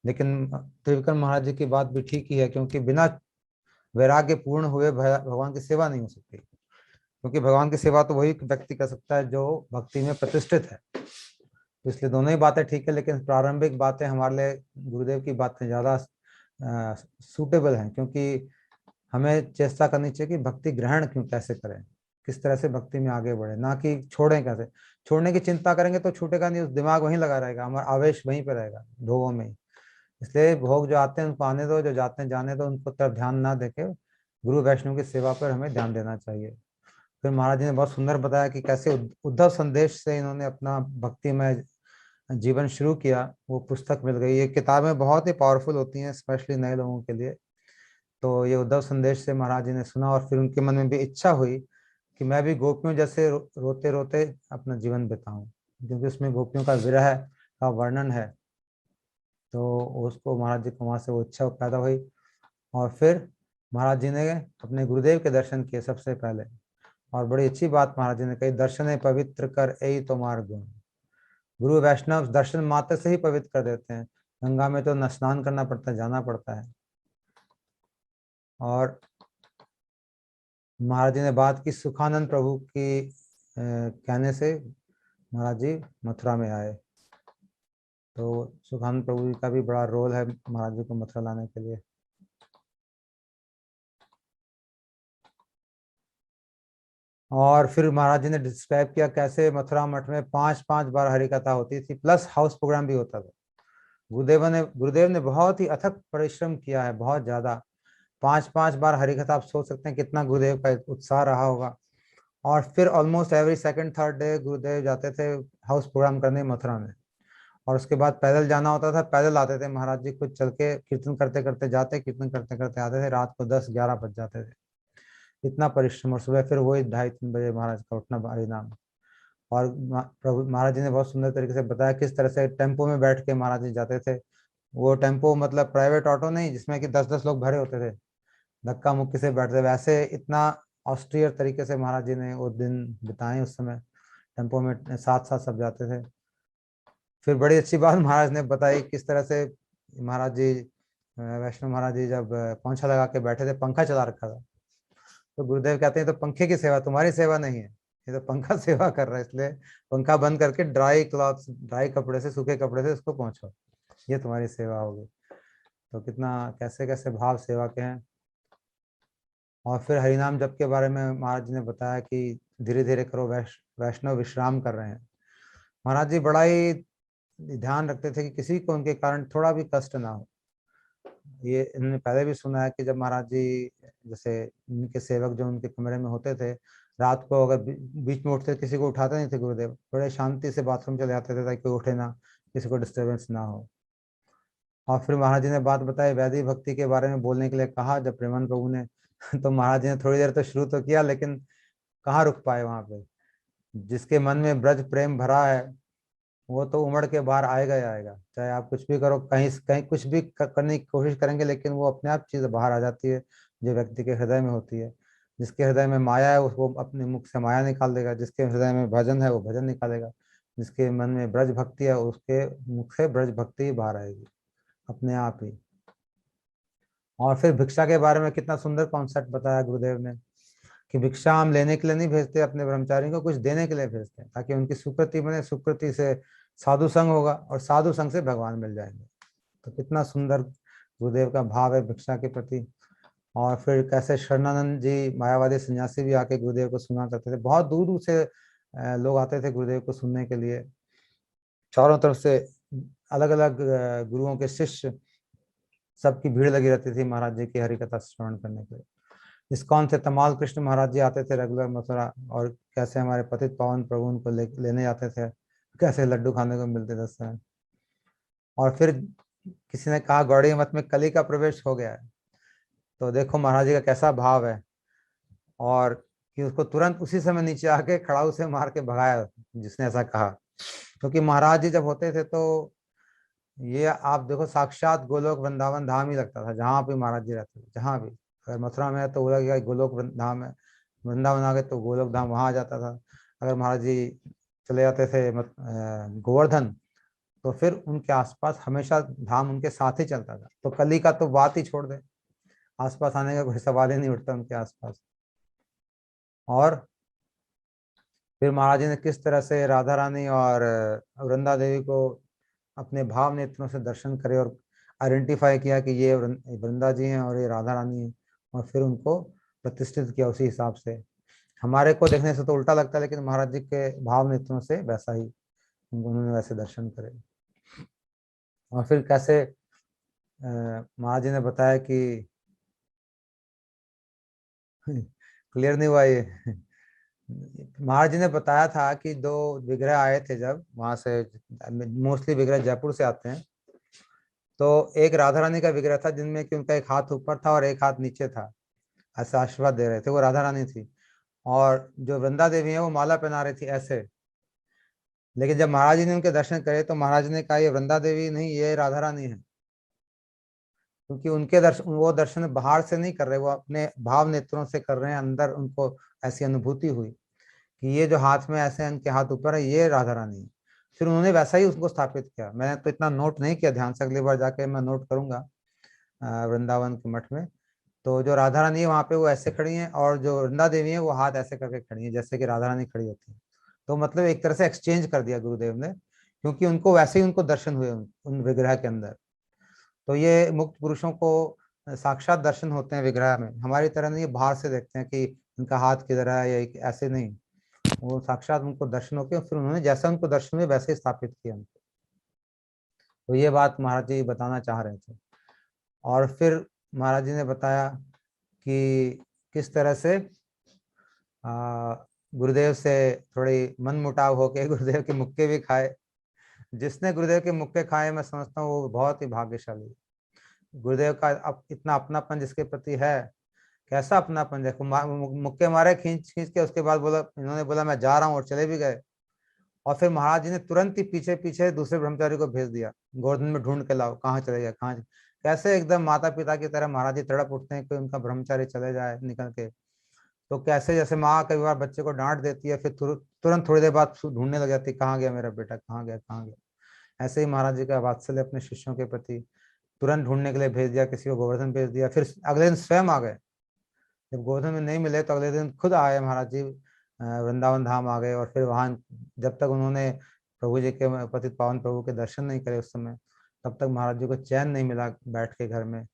लेकिन त्रिविक्रम महाराज जी की बात भी ठीक ही है, क्योंकि बिना वैराग्य पूर्ण हुए भगवान की सेवा नहीं हो सकती। क्योंकि भगवान की सेवा तो वही व्यक्ति कर सकता है जो भक्ति में प्रतिष्ठित है। तो इसलिए दोनों ही बातें ठीक है, लेकिन प्रारंभिक बातें हमारे लिए गुरुदेव की बातें ज़्यादा सूटेबल हैं, क्योंकि हमें चेष्टा करनी चाहिए कि भक्ति ग्रहण क्यों कैसे करें, किस तरह से भक्ति में आगे बढ़े, ना कि छोड़ें कैसे। छोड़ने की चिंता करेंगे तो छूटेगा नहीं, उस दिमाग वहीं लगा रहेगा, हमारा आवेश वहीं पर रहेगा, भोगों में ही। इसलिए भोग जो आते हैं उनको आने दो, जो जाते हैं जाने दो, उनको तरफ ध्यान ना देके गुरु वैष्णव की सेवा पर हमें ध्यान देना चाहिए। फिर महाराज जी ने बहुत सुंदर बताया कि कैसे उद्धव संदेश से इन्होंने अपना भक्तिमय जीवन शुरू किया। वो पुस्तक मिल गई, ये किताबें बहुत ही पावरफुल होती हैं, स्पेशली नए लोगों के लिए। तो ये उद्धव संदेश से महाराज जी ने सुना, और फिर उनके मन में भी इच्छा हुई कि मैं भी गोपियों जैसे रोते रोते अपना जीवन बिताऊं, क्योंकि उसमें गोपियों का विरह का वर्णन है। तो उसको महाराज जी को वहां से वो इच्छा पैदा हुई। और फिर महाराज जी ने अपने गुरुदेव के दर्शन किए सबसे पहले। और बड़ी अच्छी बात महाराज जी ने कही, दर्शन पवित्र कर यही तुम्हार गुण। गुरु वैष्णव दर्शन मात्र से ही पवित्र कर देते हैं, गंगा में तो न स्नान करना पड़ता है, जाना पड़ता है। और महाराज जी ने बात की सुखानंद प्रभु की कहने से महाराज जी मथुरा में आए। तो सुखानंद प्रभु जी का भी बड़ा रोल है महाराज जी को मथुरा लाने के लिए। और फिर महाराज जी ने डिस्क्राइब किया कैसे मथुरा मठ में 5-5 बार हरि कथा होती थी, प्लस हाउस प्रोग्राम भी होता था। गुरुदेव ने बहुत ही अथक परिश्रम किया है, बहुत ज्यादा। 5-5 बार हरि कथा, आप सोच सकते हैं कितना गुरुदेव का उत्साह रहा होगा। और फिर almost every second third day गुरुदेव जाते थे हाउस प्रोग्राम करने मथुरा में। और उसके बाद पैदल जाना होता था, पैदल आते थे महाराज जी, खुद चल के कीर्तन करते करते जाते, कीर्तन करते करते आते थे। रात को 10-11 बज जाते थे, इतना परिश्रम। और सुबह फिर वही 2:30-3 बजे महाराज का उठना, हरि नाम। और प्रभु महाराज जी ने बहुत सुंदर तरीके से बताया किस तरह से टेम्पो में बैठ के महाराज जी जाते थे। वो टेम्पो मतलब प्राइवेट ऑटो नहीं जिसमें कि 10-10 लोग भरे होते थे, धक्का मुक्की से बैठते, वैसे इतना ऑस्ट्रियर तरीके से महाराज जी ने वो दिन बिताए। उस समय टेम्पो में साथ साथ सब जाते थे। फिर बड़ी अच्छी बात महाराज ने बताई किस तरह से महाराज जी, वैष्णव महाराज जी जब पोंछा लगा के बैठे थे, पंखा चला रखा था। तो गुरुदेव कहते हैं तो पंखे की सेवा, तुम्हारी सेवा नहीं है, ये तो पंखा सेवा कर रहा है, इसलिए पंखा बंद करके ड्राई क्लॉथ, ड्राई कपड़े से, सूखे कपड़े से इसको पहुंचो, ये तुम्हारी सेवा होगी। तो कितना कैसे कैसे भाव सेवा के हैं। और फिर हरिनाम जप के बारे में महाराज जी ने बताया कि धीरे धीरे करो, वैष्णव विश्राम कर रहे हैं। महाराज जी बड़ा ही ध्यान रखते थे कि किसी को उनके कारण थोड़ा भी कष्ट ना हो। ये इन्होंने पहले भी सुना है कि जब महाराज जी, जैसे उनके सेवक जो उनके कमरे में होते थे, रात को अगर बीच में उठते, किसी को उठाते नहीं थे गुरुदेव, बड़े शांति से बाथरूम चले जाते थे ताकि कोई उठे ना, किसी को डिस्टर्बेंस ना हो। और फिर महाराज जी ने बात बताई, वैदिक भक्ति के बारे में बोलने के लिए कहा जब प्रेमानंद प्रभु ने तो महाराज जी ने थोड़ी देर तो शुरू तो किया, लेकिन कहाँ रुक पाए वहां पे। जिसके मन में ब्रज प्रेम भरा है वो तो उमड़ के बाहर आएगा ही आएगा, चाहे आप कुछ भी करो, कहीं कहीं कुछ भी करने की कोशिश करेंगे, लेकिन वो अपने आप चीज बाहर आ जाती है जो व्यक्ति के हृदय में होती है। जिसके हृदय में माया है वो अपने मुख से माया निकाल देगा, जिसके हृदय में भजन है वो भजन निकालेगा, जिसके मन में ब्रज भक्ति है उसके मुख से ब्रज भक्ति ही बाहर आएगी अपने आप ही। और फिर भिक्षा के बारे में कितना सुंदर कॉन्सेप्ट बताया गुरुदेव ने कि भिक्षा हम लेने के लिए नहीं भेजते अपने ब्रह्मचारियों को, कुछ देने के लिए भेजते हैं ताकि उनकी सुकृति बने, सुकृति से साधु संग होगा और साधु संग से भगवान मिल जाएंगे। तो कितना सुंदर गुरुदेव का भाव है भिक्षा के प्रति। और फिर कैसे शरणानंद जी मायावादी सन्यासी भी आके गुरुदेव को सुना करते थे, बहुत दूर दूर से लोग आते थे गुरुदेव को सुनने के लिए, चारों तरफ से अलग अलग गुरुओं के शिष्य सबकी भीड़ लगी रहती थी महाराज जी की हरिकथा श्रवण करने के लिए। इस्कॉन से तमाल कृष्ण महाराज जी आते थे रेगुलर मथुरा, और कैसे हमारे पतित पावन प्रभु उनको लेने आते थे, कैसे लड्डू खाने को मिलते थे समय। और फिर किसी ने कहा गौड़ी मठ में कली का प्रवेश हो गया है, तो देखो महाराज जी का कैसा भाव है, और कि उसको तुरंत उसी समय नीचे आके खड़ाऊ से मार के भगाया जिसने ऐसा कहा। क्योंकि महाराज जी जब होते थे तो ये आप देखो साक्षात गोलोक वृंदावन धाम ही लगता था, जहाँ भी महाराज जी रहते थे, जहाँ भी। अगर मथुरा में है तो वो लगेगा गोलोक धाम है, वृंदावन आ गए तो गोलोक धाम वहां आ जाता था। अगर महाराज जी चले जाते थे गोवर्धन तो फिर उनके आसपास हमेशा धाम उनके साथ ही चलता था। तो कली का तो बात ही छोड़ दे, आसपास आने का कोई सवाल ही नहीं उठता उनके आसपास। और फिर महाराज जी ने किस तरह से राधा रानी और वृंदा देवी को अपने भाव नेत्रों से दर्शन करे और आइडेंटिफाई किया कि ये वृंदा जी हैं और ये राधा रानी है, और फिर उनको प्रतिष्ठित किया उसी हिसाब से। हमारे को देखने से तो उल्टा लगता है, लेकिन महाराज जी के भाव नेत्रों से वैसा ही उन्होंने वैसे दर्शन करे। और फिर कैसे महाराज जी ने बताया कि क्लियर नहीं हुआ ये। महाराज जी ने बताया था कि दो विग्रह आए थे जब वहां से, मोस्टली विग्रह जयपुर से आते हैं, तो एक राधा रानी का विग्रह था जिनमें कि उनका एक हाथ ऊपर था और एक हाथ नीचे था, ऐसा आशीर्वाद दे रहे थे, वो राधा रानी थी। और जो वृंदा देवी है वो माला पहना रही थी ऐसे। लेकिन जब महाराज जी ने उनके दर्शन करे तो महाराज ने कहा ये वृंदा देवी नहीं, ये राधा रानी है। क्योंकि उनके दर्शन, वो दर्शन बाहर से नहीं कर रहे, वो अपने भाव नेत्रों से कर रहे हैं, अंदर उनको ऐसी अनुभूति हुई कि ये जो हाथ में ऐसे इनके हाथ ऊपर है ये राधा रानी है। फिर उन्होंने वैसा ही उसको स्थापित किया। मैंने तो इतना नोट नहीं किया ध्यान से, अगली बार जाके मैं नोट करूंगा वृंदावन के मठ में। तो जो राधा रानी है वहां पे वो ऐसे खड़ी हैं, और जो वृंदा देवी है वो हाथ ऐसे करके खड़ी है जैसे कि राधा रानी खड़ी होती है। तो मतलब एक तरह से एक्सचेंज कर दिया गुरुदेव ने, क्योंकि उनको वैसे ही उनको दर्शन हुए उन विग्रह के अंदर। तो ये मुक्त पुरुषों को साक्षात दर्शन होते हैं विग्रह में, हमारी तरह नहीं बाहर से देखते हैं कि इनका हाथ किधर है या ऐसे नहीं। वो साक्षात उनको दर्शन होके फिर उन्होंने जैसा उनको दर्शन हुए वैसे ही स्थापित किया उनको। तो ये बात महाराज जी बताना चाह रहे थे। और फिर महाराज जी ने बताया कि किस तरह से गुरुदेव से थोड़ी मन मुटाव होके गुरुदेव के मुक्के भी खाए। जिसने गुरुदेव के मुक्के खाए मैं समझता हूँ वो बहुत ही भाग्यशाली। गुरुदेव का इतना अपनापन जिसके प्रति है, कैसा अपनापन देखो, मुक्के मारे खींच खींच के, उसके बाद बोला, इन्होंने बोला मैं जा रहा हूँ, और चले भी गए। और फिर महाराज जी ने तुरंत ही पीछे पीछे दूसरे ब्रह्मचारी को भेज दिया, गोवर्धन में ढूंढ के लाओ, कहाँ चले गए कहाँ। कैसे एकदम माता पिता की तरह महाराज जी तड़प उठते हैं कि उनका ब्रह्मचारी चले जाए निकल के। तो कैसे जैसे माँ कई बार बच्चे को डांट देती है, फिर तुरंत थोड़ी देर बाद ढूंढने लग जाती है, कहाँ गया मेरा बेटा, कहाँ गया कहाँ गया। ऐसे ही महाराज जी का वात्सल्य अपने शिष्यों के प्रति, तुरंत ढूंढने के लिए भेज दिया, किसी को गोवर्धन भेज दिया, फिर अगले दिन स्वयं आ गए। जब गोवर्धन में नहीं मिले तो अगले दिन खुद आए महाराज जी, वृंदावन धाम आ गए। और फिर वहां जब तक उन्होंने प्रभु जी के, पतित पावन प्रभु के दर्शन नहीं करे उस समय, तब तक महाराज जी को चैन नहीं मिला बैठ के घर में।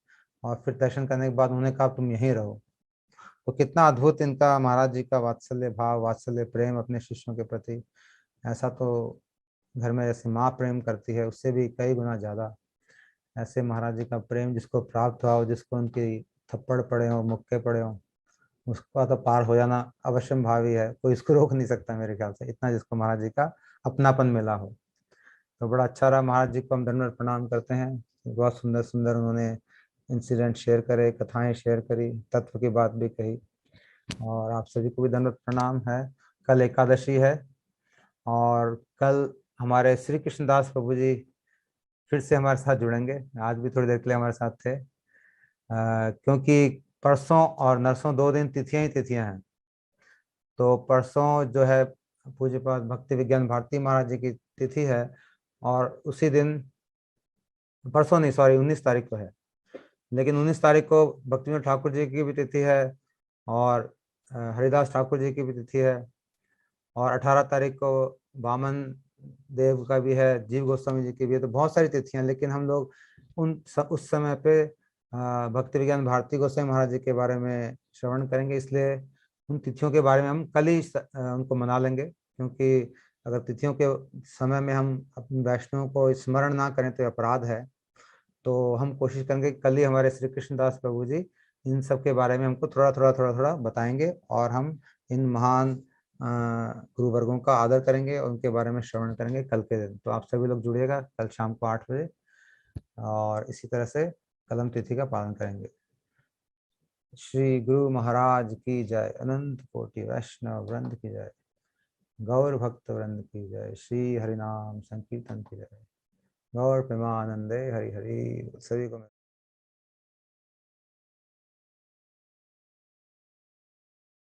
और फिर दर्शन करने के बाद उन्होंने कहा तुम यहीं रहो। तो कितना अद्भुत इनका महाराज जी का वात्सल्य भाव, वात्सल्य प्रेम अपने शिष्यों के प्रति। ऐसा तो घर में जैसे माँ प्रेम करती है उससे भी कई गुना ज्यादा ऐसे महाराज जी का प्रेम जिसको प्राप्त हुआ हो, जिसको उनकी थप्पड़ पड़े हो, मुक्के पड़े हो, उसका तो पार हो जाना अवश्यम भावी है, कोई इसको रोक नहीं सकता मेरे ख्याल से, इतना जिसको महाराज जी का अपनापन मिला हो। तो बड़ा अच्छा रहा, महाराज जी को हम दंडवत प्रणाम करते हैं। बहुत सुंदर सुंदर उन्होंने इंसिडेंट शेयर करे, कथाएं शेयर करी, तत्व की बात भी कही। और आप सभी को भी दंडवत प्रणाम है। कल एकादशी है और कल हमारे श्री कृष्णदास प्रभु जी फिर से हमारे साथ जुड़ेंगे। आज भी थोड़ी देर के लिए हमारे साथ थे, क्योंकि परसों और नरसों 2 दिन तिथियां ही तिथियां हैं। तो परसों जो है पूज्यपाद भक्ति विज्ञान भारती महाराज जी की तिथि है, और उसी दिन, परसों नहीं सॉरी 19 तारीख को है, लेकिन 19 तारीख को भक्तिविनोद ठाकुर जी की भी तिथि है, और हरिदास ठाकुर जी की भी तिथि है, और 18 तारीख को वामन देव का भी है, जीव गोस्वामी जी की भी है। तो बहुत सारी तिथियां, लेकिन हम लोग उस समय पे भक्ति विज्ञान भारती गोस्वामी महाराज जी के बारे में श्रवण करेंगे। इसलिए उन तिथियों के बारे में हम कल ही उनको मना लेंगे, क्योंकि अगर तिथियों के समय में हम अपने वैष्णवों को स्मरण ना करें तो अपराध है। तो हम कोशिश करेंगे कल ही हमारे श्री कृष्णदास प्रभु जी इन सब के बारे में हमको थोड़ा बताएंगे, और हम इन महान गुरुवर्गों का आदर करेंगे और उनके बारे में श्रवण करेंगे कल के दिन। तो आप सभी लोग जुड़िएगा कल शाम को 8 बजे, और इसी तरह से कल हम तिथि का पालन करेंगे। श्री गुरु महाराज की जय, अनंत कोटि वैष्णव वृंद की जय, गौर भक्त वृंद की जय, श्री हरिनाम संकीर्तन की जय, गौर प्रेमानंदे हरि हरि। सभी को